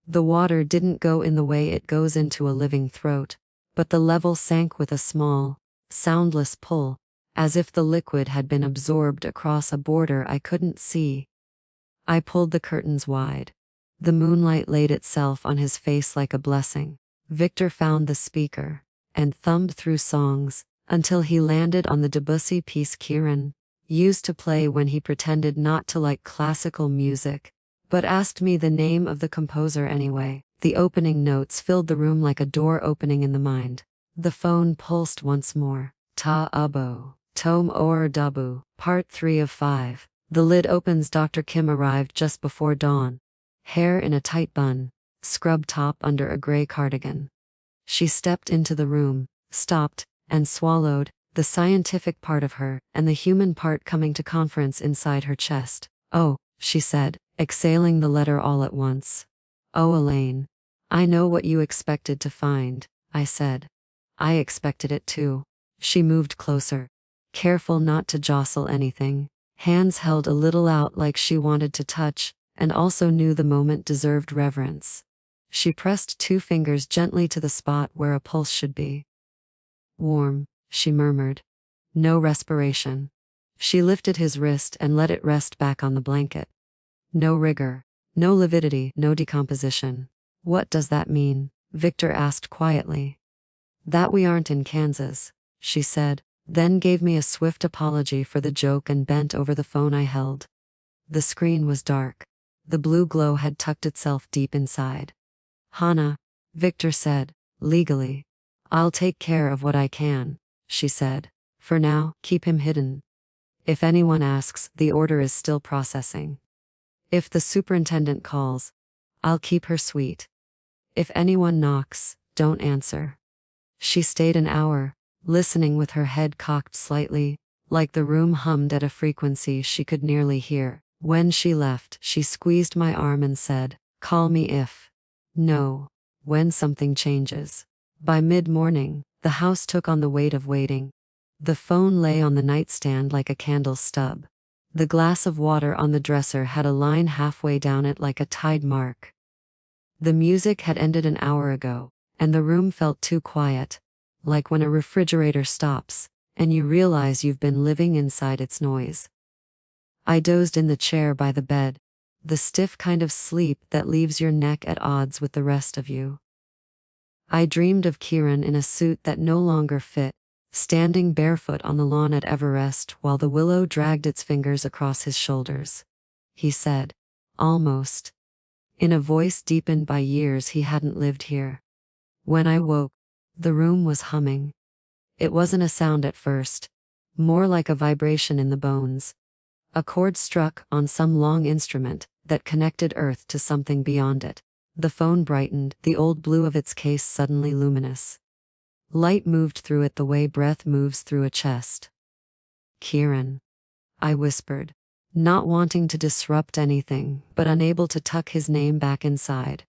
The water didn't go in the way it goes into a living throat, but the level sank with a small, soundless pull, as if the liquid had been absorbed across a border I couldn't see. I pulled the curtains wide. The moonlight laid itself on his face like a blessing. Victor found the speaker and thumbed through songs until he landed on the Debussy piece Kieran used to play when he pretended not to like classical music, but asked me the name of the composer anyway. The opening notes filled the room like a door opening in the mind. The phone pulsed once more. Ta abo. Tome or Dabu, Part 3 of 5. The lid opens. Dr. Kim arrived just before dawn. Hair in a tight bun, scrub top under a gray cardigan. She stepped into the room, stopped, and swallowed, the scientific part of her and the human part coming to conference inside her chest. Oh, she said, exhaling the letter all at once. Oh, Elaine. I know what you expected to find, I said. I expected it too. She moved closer, careful not to jostle anything, hands held a little out like she wanted to touch, and also knew the moment deserved reverence. She pressed 2 fingers gently to the spot where a pulse should be. Warm, she murmured. No respiration. She lifted his wrist and let it rest back on the blanket. No rigor, no lividity, no decomposition. What does that mean? Victor asked quietly. That we aren't in Kansas, she said, then gave me a swift apology for the joke and bent over the phone I held. The screen was dark. The blue glow had tucked itself deep inside. Hana, Victor said, legally. I'll take care of what I can, she said. For now, keep him hidden. If anyone asks, the order is still processing. If the superintendent calls, I'll keep her sweet. If anyone knocks, don't answer. She stayed an hour, listening with her head cocked slightly, like the room hummed at a frequency she could nearly hear. When she left, she squeezed my arm and said, call me if. No. When something changes. By mid-morning, the house took on the weight of waiting. The phone lay on the nightstand like a candle stub. The glass of water on the dresser had a line halfway down it like a tide mark. The music had ended an hour ago, and the room felt too quiet, like when a refrigerator stops, and you realize you've been living inside its noise. I dozed in the chair by the bed, the stiff kind of sleep that leaves your neck at odds with the rest of you. I dreamed of Kieran in a suit that no longer fit, standing barefoot on the lawn at Everrest while the willow dragged its fingers across his shoulders. He said, almost, in a voice deepened by years he hadn't lived here. When I woke, the room was humming. It wasn't a sound at first, more like a vibration in the bones. A chord struck on some long instrument that connected Earth to something beyond it. The phone brightened, the old blue of its case suddenly luminous. Light moved through it the way breath moves through a chest. Kieran, I whispered, not wanting to disrupt anything, but unable to tuck his name back inside.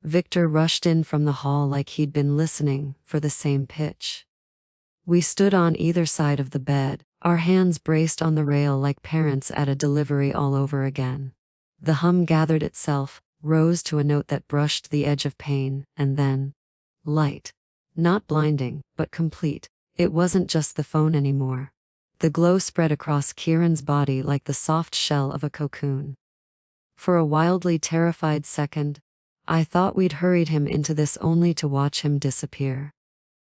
Victor rushed in from the hall like he'd been listening for the same pitch. We stood on either side of the bed, our hands braced on the rail like parents at a delivery all over again. The hum gathered itself, rose to a note that brushed the edge of pain, and then, light. Not blinding, but complete. It wasn't just the phone anymore. The glow spread across Kieran's body like the soft shell of a cocoon. For a wildly terrified second, I thought we'd hurried him into this only to watch him disappear.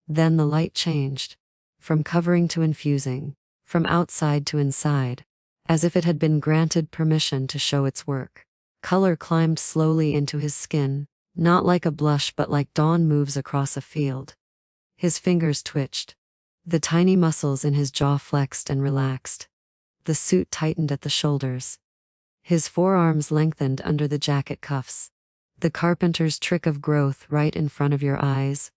Then the light changed. From covering to infusing, from outside to inside, as if it had been granted permission to show its work. Color climbed slowly into his skin, Not like a blush, but like dawn moves across a field. His fingers twitched. The tiny muscles in his jaw flexed and relaxed. The suit tightened at the shoulders. His forearms lengthened under the jacket cuffs. The carpenter's trick of growth right in front of your eyes.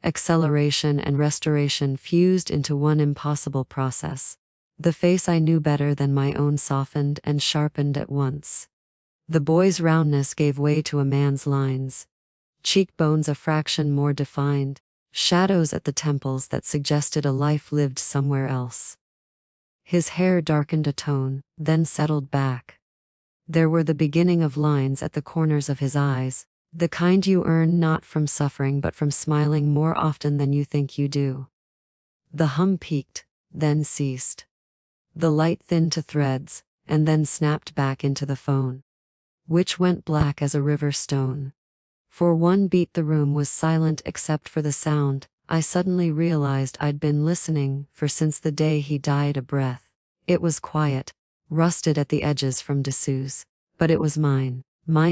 Acceleration and restoration fused into one impossible process. The face I knew better than my own softened and sharpened at once. The boy's roundness gave way to a man's lines. Cheekbones a fraction more defined. Shadows at the temples that suggested a life lived somewhere else. His hair darkened a tone, then settled back. There were the beginning of lines at the corners of his eyes, the kind you earn not from suffering but from smiling more often than you think you do. The hum peaked, then ceased. The light thinned to threads, and then snapped back into the phone, which went black as a river stone. For one beat the room was silent except for the sound. I suddenly realized I'd been listening for since the day he died a breath. It was quiet, rusted at the edges from disuse, but it was mine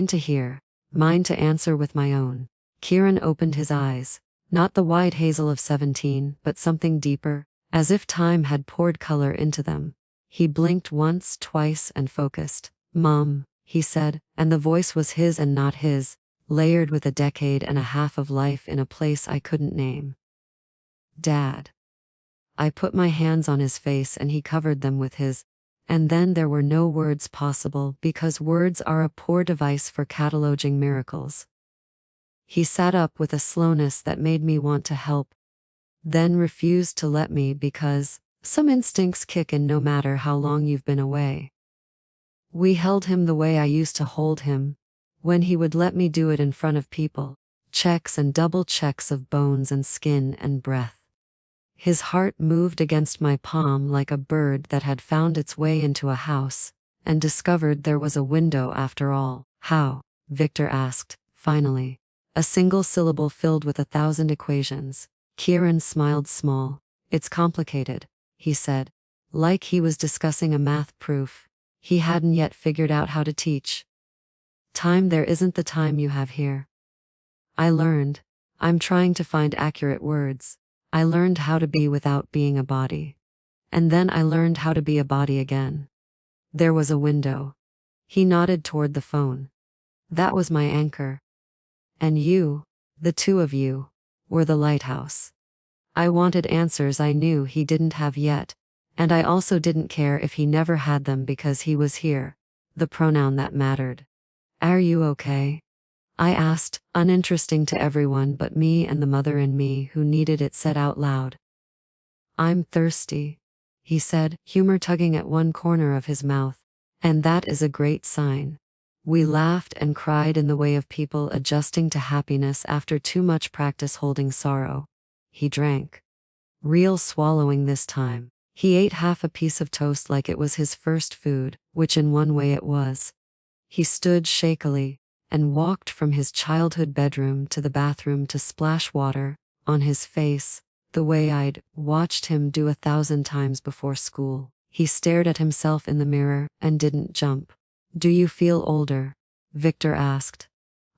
to hear, mine to answer with my own. Kieran opened his eyes, not the wide hazel of 17, but something deeper, as if time had poured color into them. He blinked once, twice, and focused. "Mom," he said, and the voice was his and not his, layered with a decade and a half of life in a place I couldn't name. "Dad." I put my hands on his face and he covered them with his, and then there were no words possible because words are a poor device for cataloging miracles. He sat up with a slowness that made me want to help, then refused to let me because some instincts kick in no matter how long you've been away. We held him the way I used to hold him, when he would let me do it in front of people, checks and double checks of bones and skin and breath. His heart moved against my palm like a bird that had found its way into a house, and discovered there was a window after all. "How?" Victor asked, finally. A single syllable filled with 1,000 equations. Kieran smiled small. "It's complicated," he said, like he was discussing a math proof he hadn't yet figured out how to teach. "Time there isn't the time you have here." I learned. I'm trying to find accurate words. I learned how to be without being a body. And then I learned how to be a body again. There was a window. He nodded toward the phone. "That was my anchor. And you, the two of you, were the lighthouse." I wanted answers I knew he didn't have yet, and I also didn't care if he never had them because he was here, the pronoun that mattered. "Are you okay?" I asked, uninteresting to everyone but me and the mother in me who needed it said out loud. "I'm thirsty," he said, humor tugging at one corner of his mouth, "and that is a great sign." We laughed and cried in the way of people adjusting to happiness after too much practice holding sorrow. He drank. Real swallowing this time. He ate half a piece of toast like it was his first food, which in one way it was. He stood shakily, and walked from his childhood bedroom to the bathroom to splash water on his face, the way I'd watched him do 1,000 times before school. He stared at himself in the mirror and didn't jump. "Do you feel older?" Victor asked.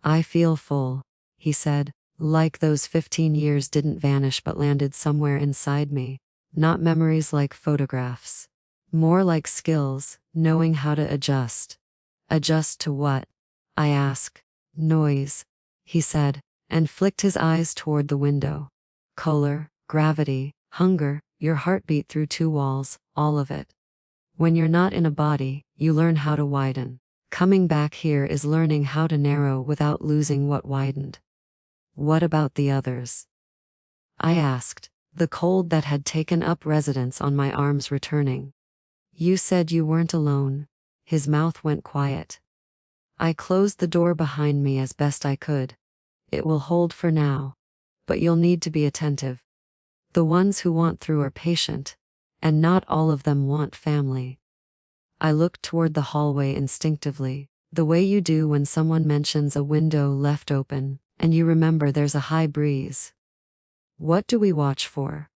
"I feel full," he said, like those 15 years didn't vanish but landed somewhere inside me. Not memories like photographs. More like skills, knowing how to adjust. "Adjust to what?" I asked. "Noise," he said, and flicked his eyes toward the window. "Color, gravity, hunger, your heartbeat through two walls, all of it. When you're not in a body, you learn how to widen. Coming back here is learning how to narrow without losing what widened." "What about the others?" I asked, the cold that had taken up residence on my arms returning. "You said you weren't alone." His mouth went quiet. I closed the door behind me as best I could. "It will hold for now. But you'll need to be attentive. The ones who want through are patient, and not all of them want family." I looked toward the hallway instinctively, the way you do when someone mentions a window left open, and you remember there's a high breeze. "What do we watch for?"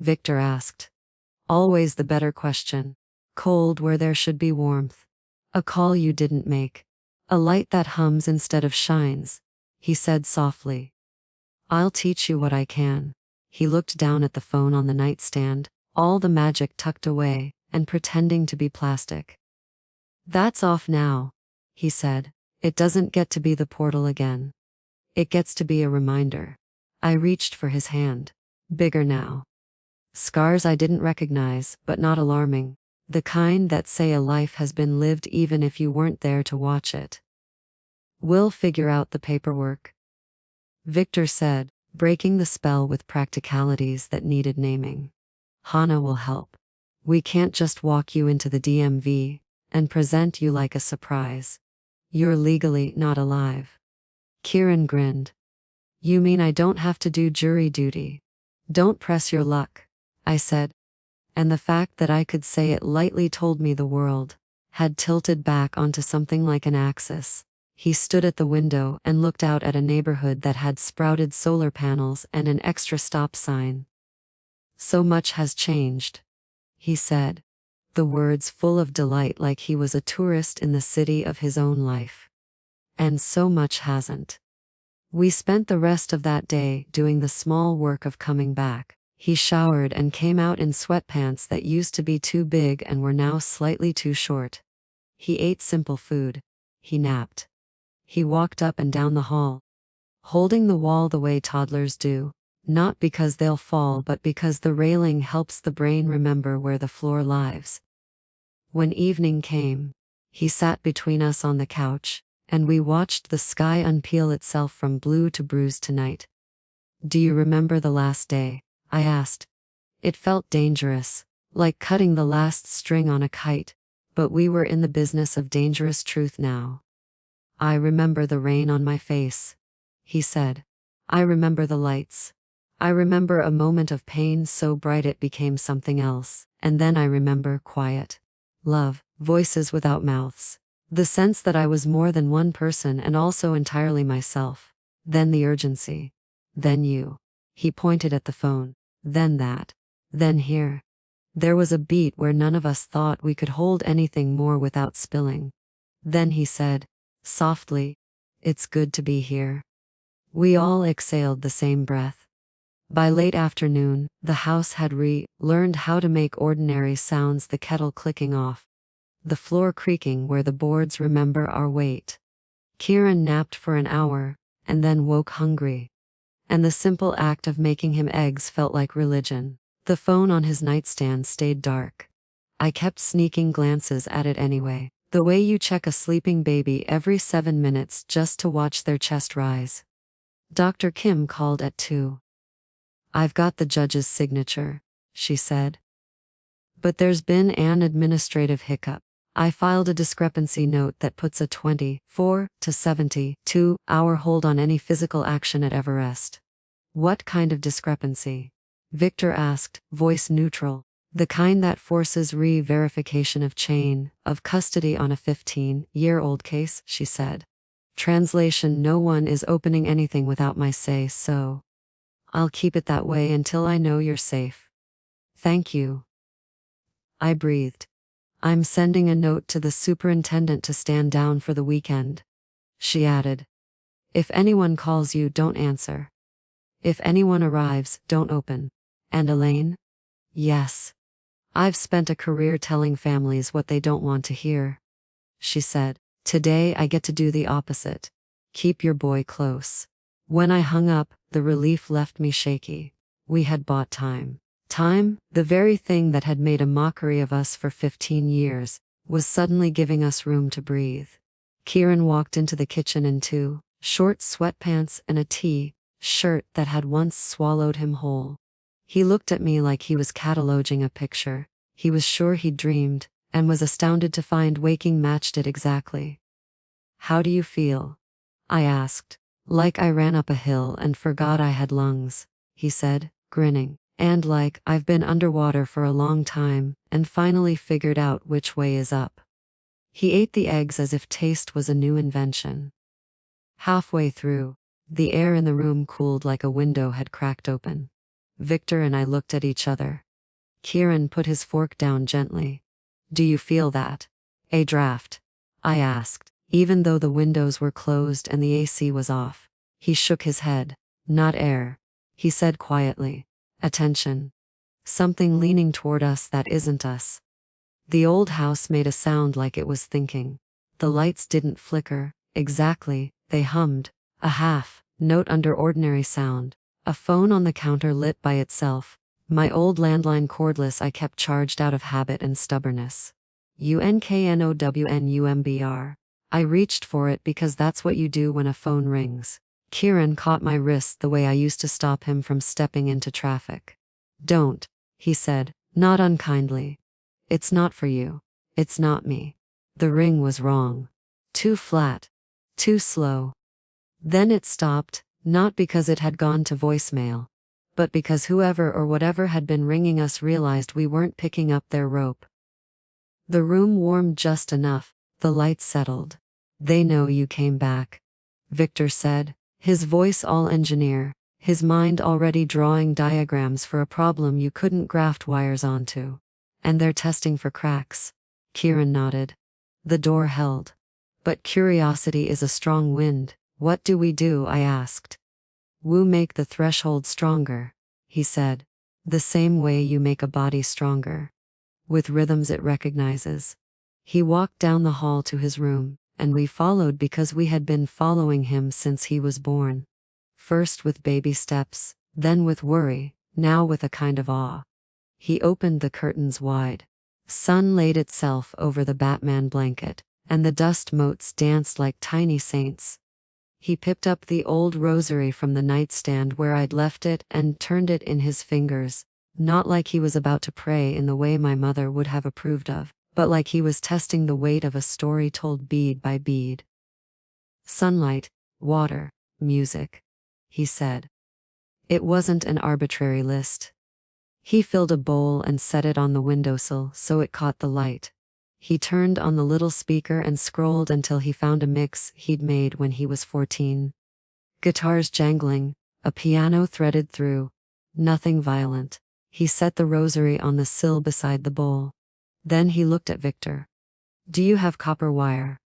Victor asked. Always the better question. Cold where there should be warmth. A call you didn't make. A light that hums instead of shines. he said softly. I'll teach you what I can. He looked down at the phone on the nightstand, all the magic tucked away, and pretending to be plastic. That's off now, he said. It doesn't get to be the portal again. It gets to be a reminder. I reached for his hand. Bigger now. Scars I didn't recognize, but not alarming. The kind that say a life has been lived even if you weren't there to watch it. We'll figure out the paperwork, Victor said, breaking the spell with practicalities that needed naming. Hana will help. We can't just walk you into the DMV and present you like a surprise. You're legally not alive. Kieran grinned. You mean I don't have to do jury duty? Don't press your luck, I said. And the fact that I could say it lightly told me the world had tilted back onto something like an axis. He stood at the window and looked out at a neighborhood that had sprouted solar panels and an extra stop sign. So much has changed, he said, the words full of delight like he was a tourist in the city of his own life. And so much hasn't. We spent the rest of that day doing the small work of coming back. He showered and came out in sweatpants that used to be too big and were now slightly too short. He ate simple food. He napped. He walked up and down the hall, holding the wall the way toddlers do, not because they'll fall but because the railing helps the brain remember where the floor lies. When evening came, he sat between us on the couch, and we watched the sky unpeel itself from blue to bruised tonight. Do you remember the last day? I asked. It felt dangerous, like cutting the last string on a kite, but we were in the business of dangerous truth now. I remember the rain on my face, he said. I remember the lights. I remember a moment of pain so bright it became something else, and then I remember quiet. Love, voices without mouths. The sense that I was more than one person and also entirely myself. Then the urgency. Then you. He pointed at the phone. Then that. Then here. There was a beat where none of us thought we could hold anything more without spilling. Then he said, softly, it's good to be here. We all exhaled the same breath. By late afternoon, the house had learned how to make ordinary sounds, the kettle clicking off, the floor creaking where the boards remember our weight. Kieran napped for an hour, and then woke hungry. And the simple act of making him eggs felt like religion. The phone on his nightstand stayed dark. I kept sneaking glances at it anyway, the way you check a sleeping baby every 7 minutes just to watch their chest rise. Dr. Kim called at 2. I've got the judge's signature, she said. But there's been an administrative hiccup. I filed a discrepancy note that puts a 24 to 72-hour hold on any physical action at Everrest. What kind of discrepancy? Victor asked, voice neutral. The kind that forces re-verification of chain of custody on a 15-year-old case, she said. Translation: no one is opening anything without my say so. I'll keep it that way until I know you're safe. Thank you. I breathed. I'm sending a note to the superintendent to stand down for the weekend. She added. If anyone calls you, don't answer. If anyone arrives, don't open. And Elaine? Yes. I've spent a career telling families what they don't want to hear. She said. Today I get to do the opposite. Keep your boy close. When I hung up, the relief left me shaky. We had bought time. Time, the very thing that had made a mockery of us for 15 years, was suddenly giving us room to breathe. Kieran walked into the kitchen in 2 short sweatpants and a t-shirt that had once swallowed him whole. He looked at me like he was cataloging a picture. He was sure he'd dreamed, and was astounded to find waking matched it exactly. How do you feel? I asked. Like I ran up a hill and forgot I had lungs, he said, grinning. And like I've been underwater for a long time and finally figured out which way is up. He ate the eggs as if taste was a new invention. Halfway through, the air in the room cooled like a window had cracked open. Victor and I looked at each other. Kieran put his fork down gently. Do you feel that? A draft? I asked, even though the windows were closed and the AC was off. He shook his head. Not air. He said quietly. Attention. Something leaning toward us that isn't us. The old house made a sound like it was thinking. The lights didn't flicker, exactly, they hummed. A half note under ordinary sound. A phone on the counter lit by itself. My old landline cordless I kept charged out of habit and stubbornness. UNKNOWNUMBR. I reached for it because that's what you do when a phone rings. Kieran caught my wrist the way I used to stop him from stepping into traffic. Don't, he said, not unkindly. It's not for you. It's not me. The ring was wrong. Too flat. Too slow. Then it stopped, not because it had gone to voicemail, but because whoever or whatever had been ringing us realized we weren't picking up their rope. The room warmed just enough, the lights settled. They know you came back, Victor said, his voice all engineer, his mind already drawing diagrams for a problem you couldn't graft wires onto. And they're testing for cracks. Kieran nodded. The door held. But curiosity is a strong wind. What do we do? I asked. We make the threshold stronger, he said. The same way you make a body stronger. With rhythms it recognizes. He walked down the hall to his room, and we followed because we had been following him since he was born. First with baby steps, then with worry, now with a kind of awe. He opened the curtains wide. Sun laid itself over the Batman blanket, and the dust motes danced like tiny saints. He picked up the old rosary from the nightstand where I'd left it and turned it in his fingers, not like he was about to pray in the way my mother would have approved of, but like he was testing the weight of a story told bead by bead. Sunlight, water, music, he said. It wasn't an arbitrary list. He filled a bowl and set it on the windowsill so it caught the light. He turned on the little speaker and scrolled until he found a mix he'd made when he was 14. Guitars jangling, a piano threaded through. Nothing violent. He set the rosary on the sill beside the bowl. Then he looked at Victor. Do you have copper wire?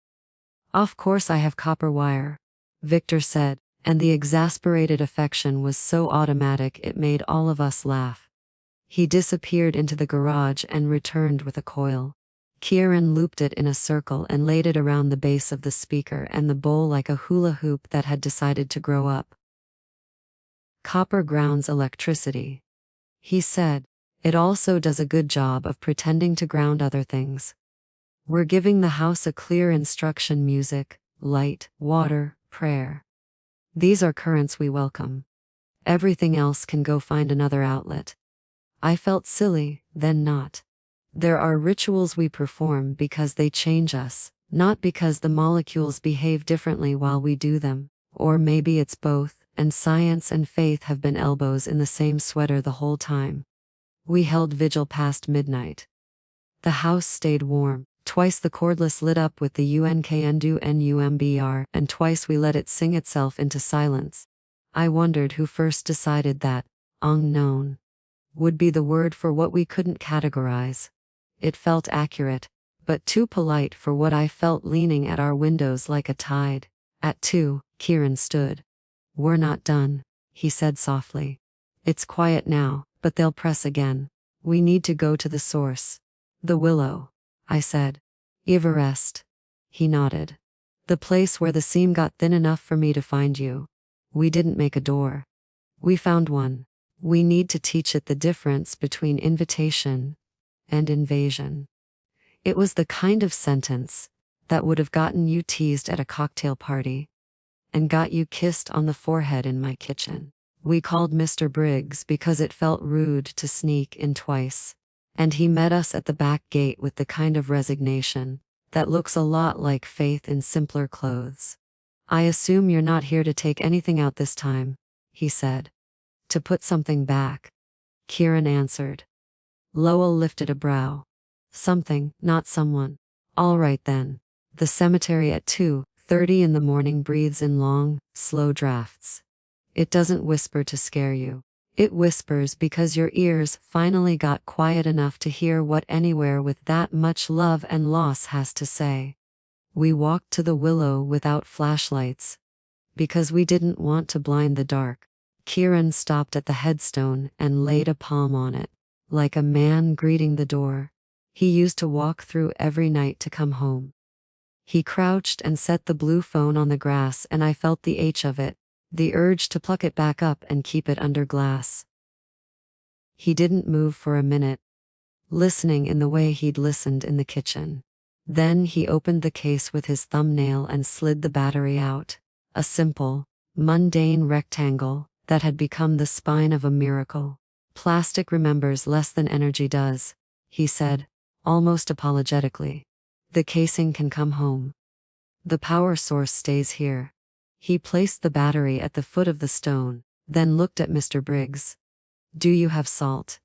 Of course I have copper wire, Victor said, and the exasperated affection was so automatic it made all of us laugh. He disappeared into the garage and returned with a coil. Kieran looped it in a circle and laid it around the base of the speaker and the bowl like a hula hoop that had decided to grow up. Copper grounds electricity, he said. It also does a good job of pretending to ground other things. We're giving the house a clear instruction: music, light, water, prayer. These are currents we welcome. Everything else can go find another outlet. I felt silly, then not. There are rituals we perform because they change us, not because the molecules behave differently while we do them. Or maybe it's both, and science and faith have been elbows in the same sweater the whole time. We held vigil past midnight. The house stayed warm. Twice the cordless lit up with the UNKNDUNUMBR, and twice we let it sing itself into silence. I wondered who first decided that unknown would be the word for what we couldn't categorize. It felt accurate, but too polite for what I felt leaning at our windows like a tide. At 2, Kieran stood. We're not done, he said softly. It's quiet now, but they'll press again. We need to go to the source. The willow, I said. Everrest. He nodded. The place where the seam got thin enough for me to find you. We didn't make a door. We found one. We need to teach it the difference between invitation and invasion. It was the kind of sentence that would have gotten you teased at a cocktail party and got you kissed on the forehead in my kitchen. We called Mr. Briggs because it felt rude to sneak in twice, and he met us at the back gate with the kind of resignation that looks a lot like faith in simpler clothes. I assume you're not here to take anything out this time, he said. To put something back, Kieran answered. Lowell lifted a brow. Something, not someone. All right then. The cemetery at 2:30 in the morning breathes in long, slow drafts. It doesn't whisper to scare you. It whispers because your ears finally got quiet enough to hear what anywhere with that much love and loss has to say. We walked to the willow without flashlights. because we didn't want to blind the dark. Kieran stopped at the headstone and laid a palm on it, like a man greeting the door he used to walk through every night to come home. He crouched and set the blue phone on the grass, and I felt the ache of it, the urge to pluck it back up and keep it under glass. He didn't move for a minute, listening in the way he'd listened in the kitchen. Then he opened the case with his thumbnail and slid the battery out, a simple, mundane rectangle that had become the spine of a miracle. Plastic remembers less than energy does, he said, almost apologetically. The casing can come home. The power source stays here. He placed the battery at the foot of the stone, then looked at Mr. Briggs. Do you have salt?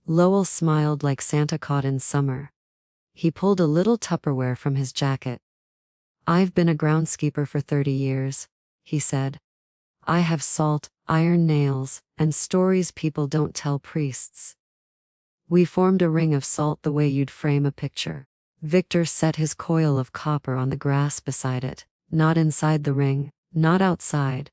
Lowell smiled like Santa caught in summer. He pulled a little Tupperware from his jacket. I've been a groundskeeper for 30 years, he said. I have salt, iron nails, and stories people don't tell priests. We formed a ring of salt the way you'd frame a picture. Victor set his coil of copper on the grass beside it, not inside the ring, not outside.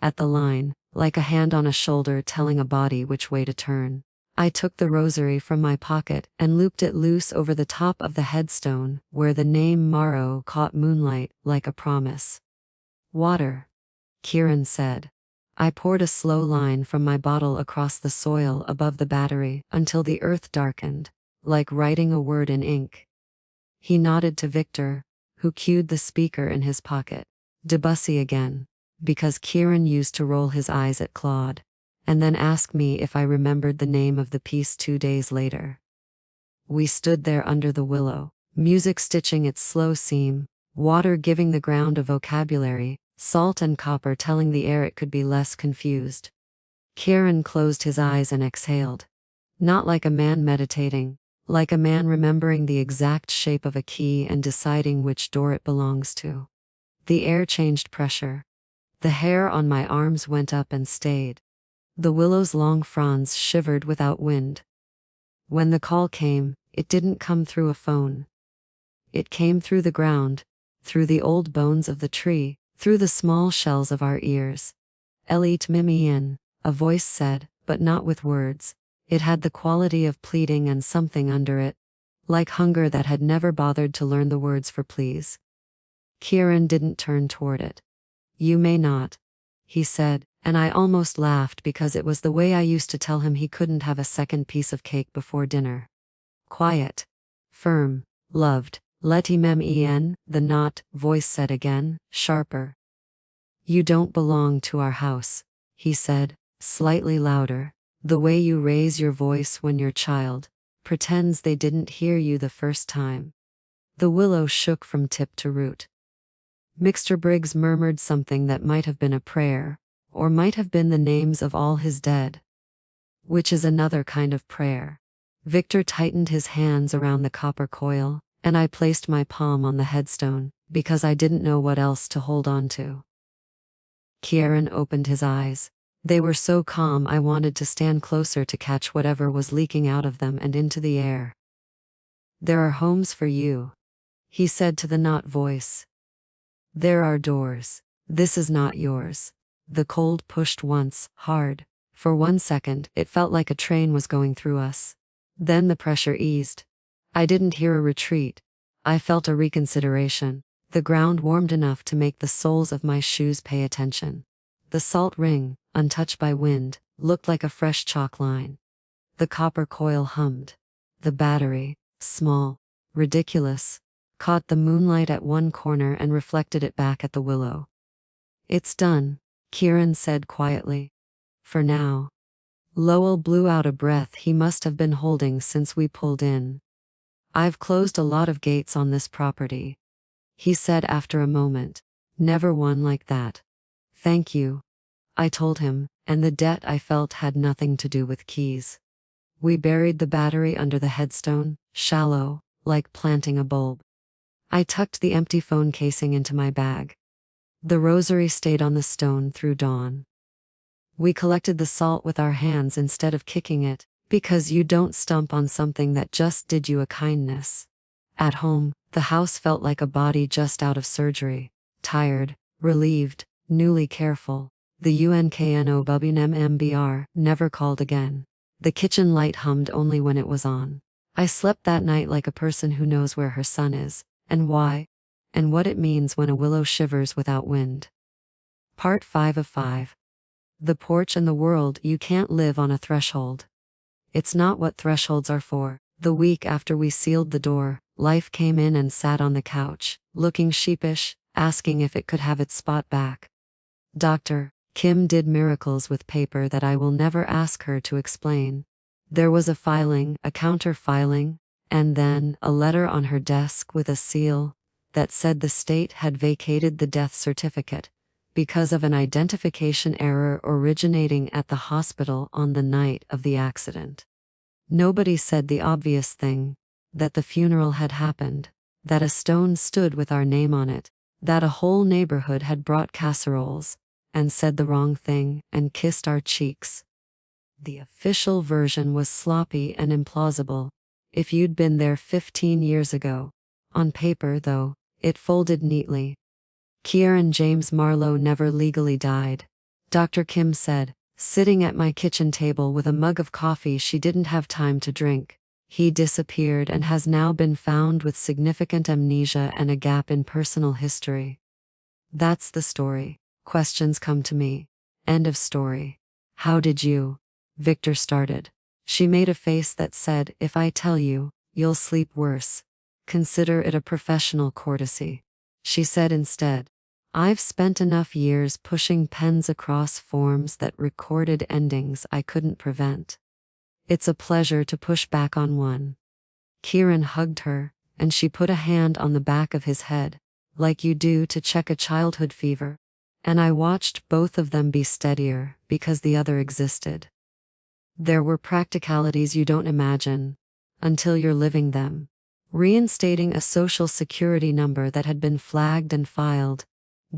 At the line, like a hand on a shoulder telling a body which way to turn. I took the rosary from my pocket and looped it loose over the top of the headstone, where the name Marlowe caught moonlight like a promise. Water, Kieran said. I poured a slow line from my bottle across the soil above the battery until the earth darkened, like writing a word in ink. He nodded to Victor, who cued the speaker in his pocket. Debussy again, because Kieran used to roll his eyes at Claude, and then ask me if I remembered the name of the piece 2 days later. We stood there under the willow, music stitching its slow seam, water giving the ground a vocabulary, salt and copper telling the air it could be less confused. Kieran closed his eyes and exhaled. Not like a man meditating, like a man remembering the exact shape of a key and deciding which door it belongs to. The air changed pressure. The hair on my arms went up and stayed. The willow's long fronds shivered without wind. When the call came, it didn't come through a phone. It came through the ground, through the old bones of the tree, through the small shells of our ears. Elit mimien, a voice said, but not with words. It had the quality of pleading and something under it, like hunger that had never bothered to learn the words for please. Kieran didn't turn toward it. You may not, he said, and I almost laughed because it was the way I used to tell him he couldn't have a second piece of cake before dinner. Quiet. Firm. Loved. Leti mem en, the not voice said again, sharper. You don't belong to our house, he said, slightly louder. The way you raise your voice when your child pretends they didn't hear you the first time. The willow shook from tip to root. Mr. Briggs murmured something that might have been a prayer, or might have been the names of all his dead. Which is another kind of prayer. Victor tightened his hands around the copper coil, and I placed my palm on the headstone, because I didn't know what else to hold on to. Kieran opened his eyes. They were so calm I wanted to stand closer to catch whatever was leaking out of them and into the air. There are homes for you, he said to the not voice. There are doors. This is not yours. The cold pushed once, hard. For 1 second, it felt like a train was going through us. Then the pressure eased. I didn't hear a retreat. I felt a reconsideration. The ground warmed enough to make the soles of my shoes pay attention. The salt ring, untouched by wind, looked like a fresh chalk line. The copper coil hummed. The battery, small, ridiculous, caught the moonlight at one corner and reflected it back at the willow. It's done, Kieran said quietly. For now. Lowell blew out a breath he must have been holding since we pulled in. I've closed a lot of gates on this property, he said after a moment. Never one like that. Thank you, I told him, and the debt I felt had nothing to do with keys. We buried the battery under the headstone, shallow, like planting a bulb. I tucked the empty phone casing into my bag. The rosary stayed on the stone through dawn. We collected the salt with our hands instead of kicking it, because you don't stomp on something that just did you a kindness. At home, the house felt like a body just out of surgery, tired, relieved, newly careful. The UNKNOWNMBR never called again. The kitchen light hummed only when it was on. I slept that night like a person who knows where her son is, and why, and what it means when a willow shivers without wind. Part 5 of 5. The porch and the world. You can't live on a threshold. It's not what thresholds are for. The week after we sealed the door, life came in and sat on the couch, looking sheepish, asking if it could have its spot back. Dr. Kim did miracles with paper that I will never ask her to explain. There was a filing, a counter-filing, and then a letter on her desk with a seal that said the state had vacated the death certificate because of an identification error originating at the hospital on the night of the accident. Nobody said the obvious thing, that the funeral had happened, that a stone stood with our name on it, that a whole neighborhood had brought casseroles, and said the wrong thing, and kissed our cheeks. The official version was sloppy and implausible. If you'd been there 15 years ago. On paper, though, it folded neatly. Kieran James Marlowe never legally died. Dr. Kim said, sitting at my kitchen table with a mug of coffee she didn't have time to drink. He disappeared and has now been found with significant amnesia and a gap in personal history. That's the story. Questions come to me. End of story. How did you? Victor started. She made a face that said, if I tell you, you'll sleep worse. Consider it a professional courtesy. She said instead, I've spent enough years pushing pens across forms that recorded endings I couldn't prevent. It's a pleasure to push back on one. Kieran hugged her, and she put a hand on the back of his head, like you do to check a childhood fever. And I watched both of them be steadier because the other existed. There were practicalities you don't imagine until you're living them. Reinstating a social security number that had been flagged and filed.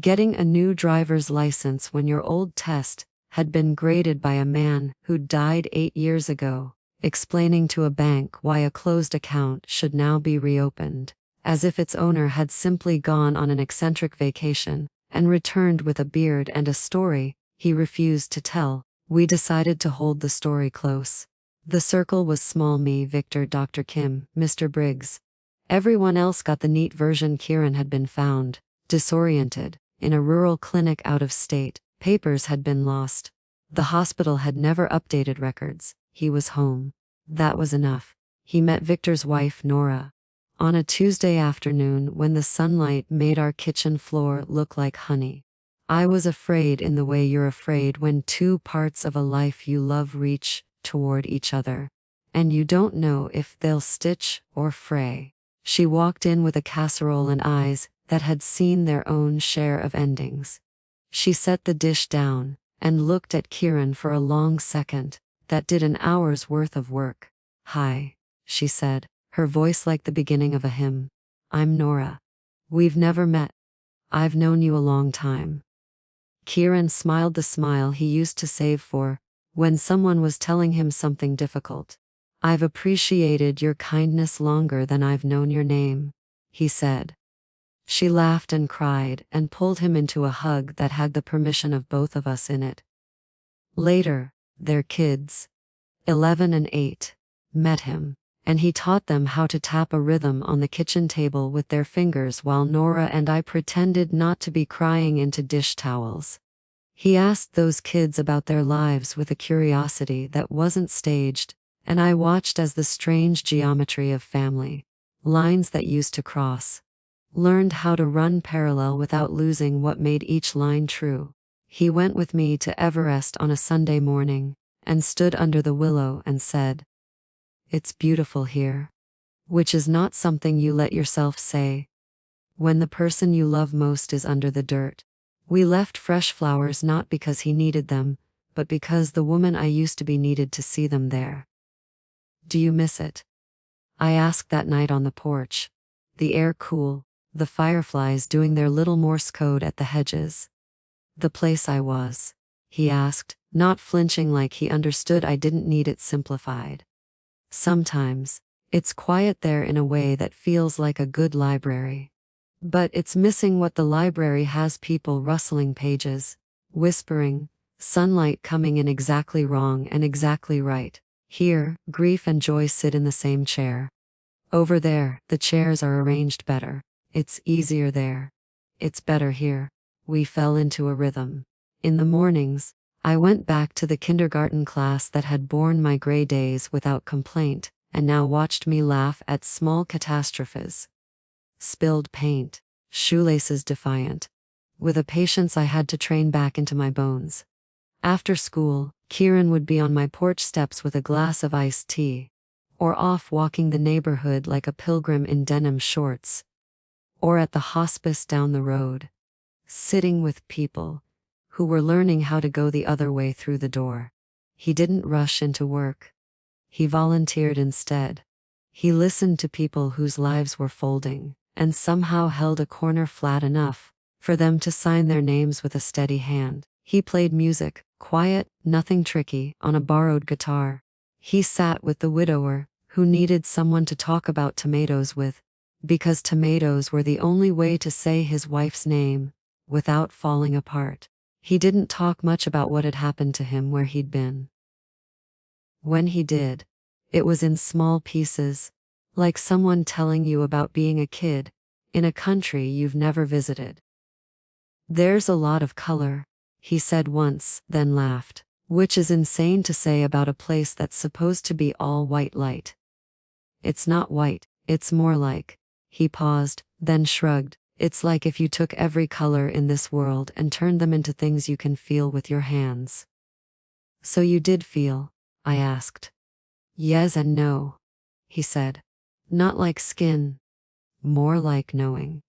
Getting a new driver's license when your old test had been graded by a man who died 8 years ago. Explaining to a bank why a closed account should now be reopened, as if its owner had simply gone on an eccentric vacation and returned with a beard and a story he refused to tell. We decided to hold the story close. The circle was small: me, Victor, Dr. Kim, Mr. Briggs. Everyone else got the neat version. Kieran had been found, disoriented, in a rural clinic out of state. Papers had been lost. The hospital had never updated records. He was home. That was enough. He met Victor's wife, Nora, on a Tuesday afternoon when the sunlight made our kitchen floor look like honey. I was afraid in the way you're afraid when two parts of a life you love reach toward each other, and you don't know if they'll stitch or fray. She walked in with a casserole and eyes that had seen their own share of endings. She set the dish down and looked at Kieran for a long second. That did an hour's worth of work. Hi, she said, her voice like the beginning of a hymn. I'm Nora. We've never met. I've known you a long time. Kieran smiled the smile he used to save for when someone was telling him something difficult. I've appreciated your kindness longer than I've known your name, he said. She laughed and cried and pulled him into a hug that had the permission of both of us in it. Later, their kids, 11 and 8, met him, and he taught them how to tap a rhythm on the kitchen table with their fingers while Nora and I pretended not to be crying into dish towels. He asked those kids about their lives with a curiosity that wasn't staged, and I watched as the strange geometry of family, lines that used to cross, learned how to run parallel without losing what made each line true. He went with me to Everrest on a Sunday morning and stood under the willow and said, "It's beautiful here," which is not something you let yourself say when the person you love most is under the dirt. We left fresh flowers not because he needed them, but because the woman I used to be needed to see them there. Do you miss it? I asked that night on the porch. The air cool, the fireflies doing their little Morse code at the hedges. The place I was, he asked, not flinching like he understood I didn't need it simplified. Sometimes, it's quiet there in a way that feels like a good library. But it's missing what the library has: people rustling pages, whispering, sunlight coming in exactly wrong and exactly right. Here, grief and joy sit in the same chair. Over there, the chairs are arranged better. It's easier there. It's better here. We fell into a rhythm. In the mornings, I went back to the kindergarten class that had borne my gray days without complaint, and now watched me laugh at small catastrophes. Spilled paint, shoelaces defiant, with a patience I had to train back into my bones. After school, Kieran would be on my porch steps with a glass of iced tea, or off walking the neighborhood like a pilgrim in denim shorts, or at the hospice down the road, sitting with people who were learning how to go the other way through the door. He didn't rush into work. He volunteered instead. He listened to people whose lives were folding, and somehow held a corner flat enough for them to sign their names with a steady hand. He played music, quiet, nothing tricky, on a borrowed guitar. He sat with the widower, who needed someone to talk about tomatoes with, because tomatoes were the only way to say his wife's name without falling apart. He didn't talk much about what had happened to him, where he'd been. When he did, it was in small pieces, like someone telling you about being a kid in a country you've never visited. "There's a lot of color," he said once, then laughed, which is insane to say about a place that's supposed to be all white light. "It's not white, it's more like," he paused, then shrugged, "it's like if you took every color in this world and turned them into things you can feel with your hands." "So you did feel?" I asked. "Yes and no," he said. "Not like skin, more like knowing."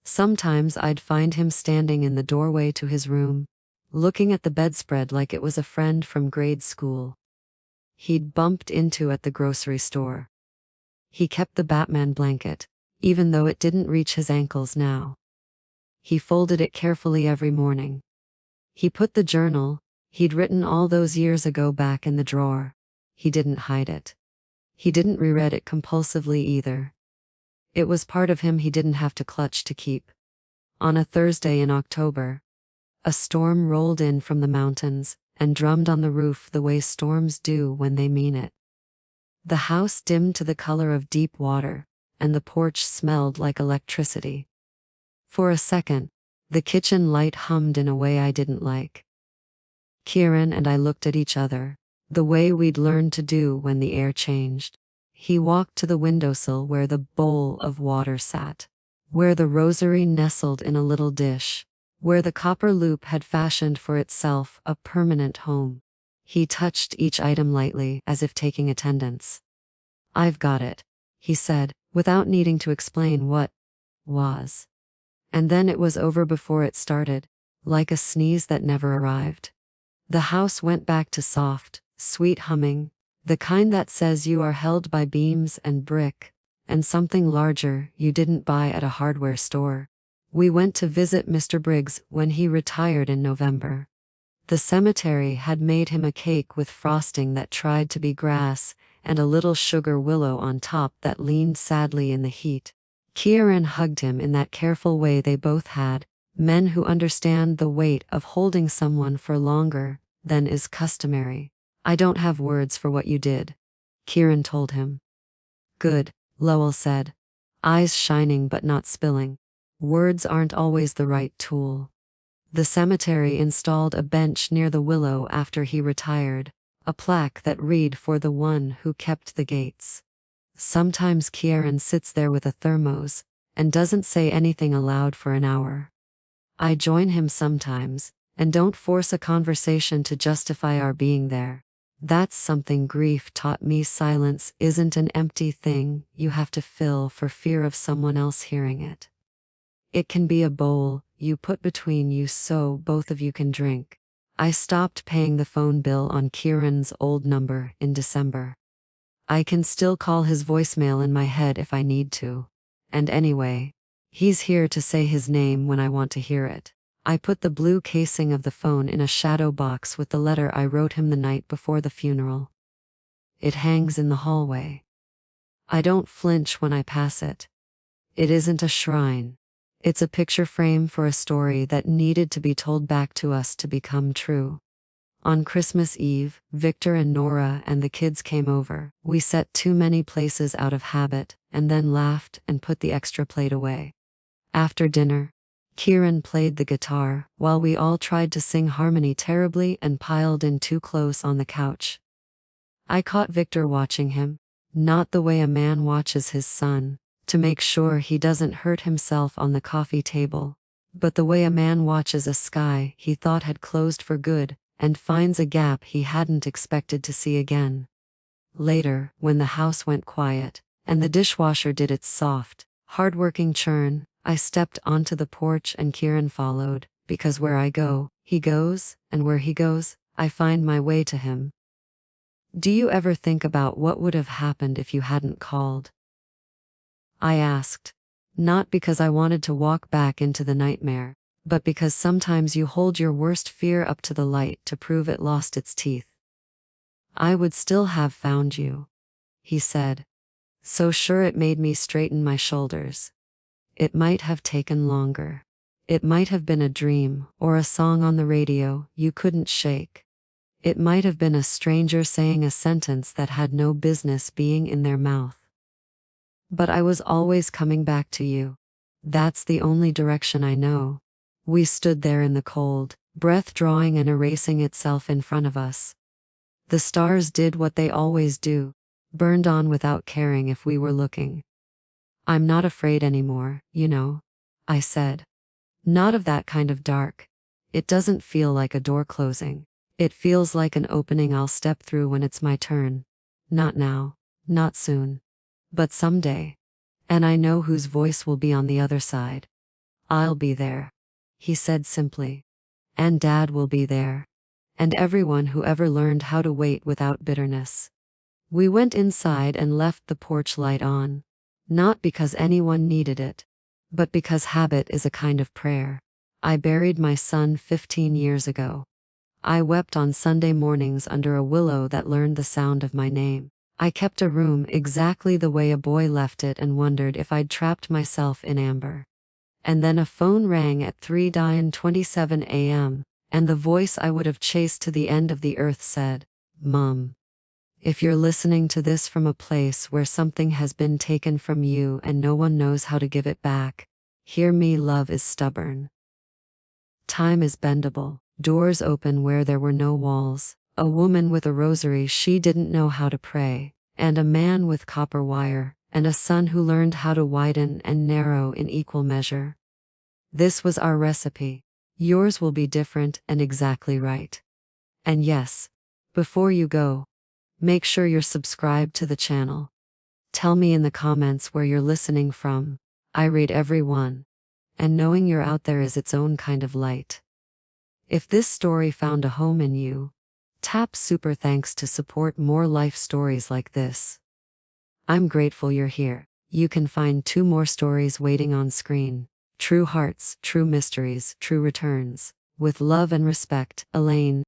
Sometimes I'd find him standing in the doorway to his room, looking at the bedspread like it was a friend from grade school he'd bumped into at the grocery store. He kept the Batman blanket, even though it didn't reach his ankles now. He folded it carefully every morning. He put the journal he'd written all those years ago back in the drawer. He didn't hide it. He didn't reread it compulsively either. It was part of him he didn't have to clutch to keep. On a Thursday in October, a storm rolled in from the mountains and drummed on the roof the way storms do when they mean it. The house dimmed to the color of deep water, and the porch smelled like electricity. For a second, the kitchen light hummed in a way I didn't like. Kieran and I looked at each other, the way we'd learned to do when the air changed. He walked to the windowsill where the bowl of water sat, where the rosary nestled in a little dish, where the copper loop had fashioned for itself a permanent home. He touched each item lightly, as if taking attendance. "I've got it," he said, without needing to explain what was. And then it was over before it started, like a sneeze that never arrived. The house went back to soft, sweet humming, the kind that says you are held by beams and brick, and something larger you didn't buy at a hardware store. We went to visit Mr. Briggs when he retired in November. The cemetery had made him a cake with frosting that tried to be grass, and a little sugar willow on top that leaned sadly in the heat. Kieran hugged him in that careful way they both had, men who understand the weight of holding someone for longer than is customary. "I don't have words for what you did," Kieran told him. "Good," Lowell said, eyes shining but not spilling. "Words aren't always the right tool." The cemetery installed a bench near the willow after he retired, a plaque that read, "For the one who kept the gates." Sometimes Kieran sits there with a thermos and doesn't say anything aloud for an hour. I join him sometimes, and don't force a conversation to justify our being there. That's something grief taught me: silence isn't an empty thing you have to fill for fear of someone else hearing it. It can be a bowl you put between you so both of you can drink. I stopped paying the phone bill on Kieran's old number in December. I can still call his voicemail in my head if I need to. And anyway, he's here to say his name when I want to hear it. I put the blue casing of the phone in a shadow box with the letter I wrote him the night before the funeral. It hangs in the hallway. I don't flinch when I pass it. It isn't a shrine. It's a picture frame for a story that needed to be told back to us to become true. On Christmas Eve, Victor and Nora and the kids came over. We set too many places out of habit, and then laughed and put the extra plate away. After dinner, Kieran played the guitar, while we all tried to sing harmony terribly and piled in too close on the couch. I caught Victor watching him, not the way a man watches his son, to make sure he doesn't hurt himself on the coffee table, but the way a man watches a sky he thought had closed for good, and finds a gap he hadn't expected to see again. Later, when the house went quiet, and the dishwasher did its soft, hard-working churn, I stepped onto the porch and Kieran followed, because where I go, he goes, and where he goes, I find my way to him. Do you ever think about what would have happened if you hadn't called? I asked, not because I wanted to walk back into the nightmare, but because sometimes you hold your worst fear up to the light to prove it lost its teeth. I would still have found you, he said. So sure it made me straighten my shoulders. It might have taken longer. It might have been a dream, or a song on the radio you couldn't shake. It might have been a stranger saying a sentence that had no business being in their mouth. But I was always coming back to you. That's the only direction I know. We stood there in the cold, breath drawing and erasing itself in front of us. The stars did what they always do, burned on without caring if we were looking. I'm not afraid anymore, you know, I said. Not of that kind of dark. It doesn't feel like a door closing. It feels like an opening I'll step through when it's my turn. Not now, not soon. But someday. And I know whose voice will be on the other side. I'll be there, he said simply. And Dad will be there. And everyone who ever learned how to wait without bitterness. We went inside and left the porch light on. Not because anyone needed it, but because habit is a kind of prayer. I buried my son 15 years ago. I wept on Sunday mornings under a willow that learned the sound of my name. I kept a room exactly the way a boy left it and wondered if I'd trapped myself in amber. And then a phone rang at 3:27 a.m., and the voice I would have chased to the end of the earth said, "Mom, if you're listening to this from a place where something has been taken from you and no one knows how to give it back, hear me. Love is stubborn. Time is bendable. Doors open where there were no walls. A woman with a rosary she didn't know how to pray, and a man with copper wire, and a son who learned how to widen and narrow in equal measure. This was our recipe. Yours will be different and exactly right. And yes, before you go, make sure you're subscribed to the channel. Tell me in the comments where you're listening from. I read every one. And knowing you're out there is its own kind of light. If this story found a home in you, tap super thanks to support more life stories like this. I'm grateful you're here. You can find 2 more stories waiting on screen. True hearts, true mysteries, true returns. With love and respect, Elaine.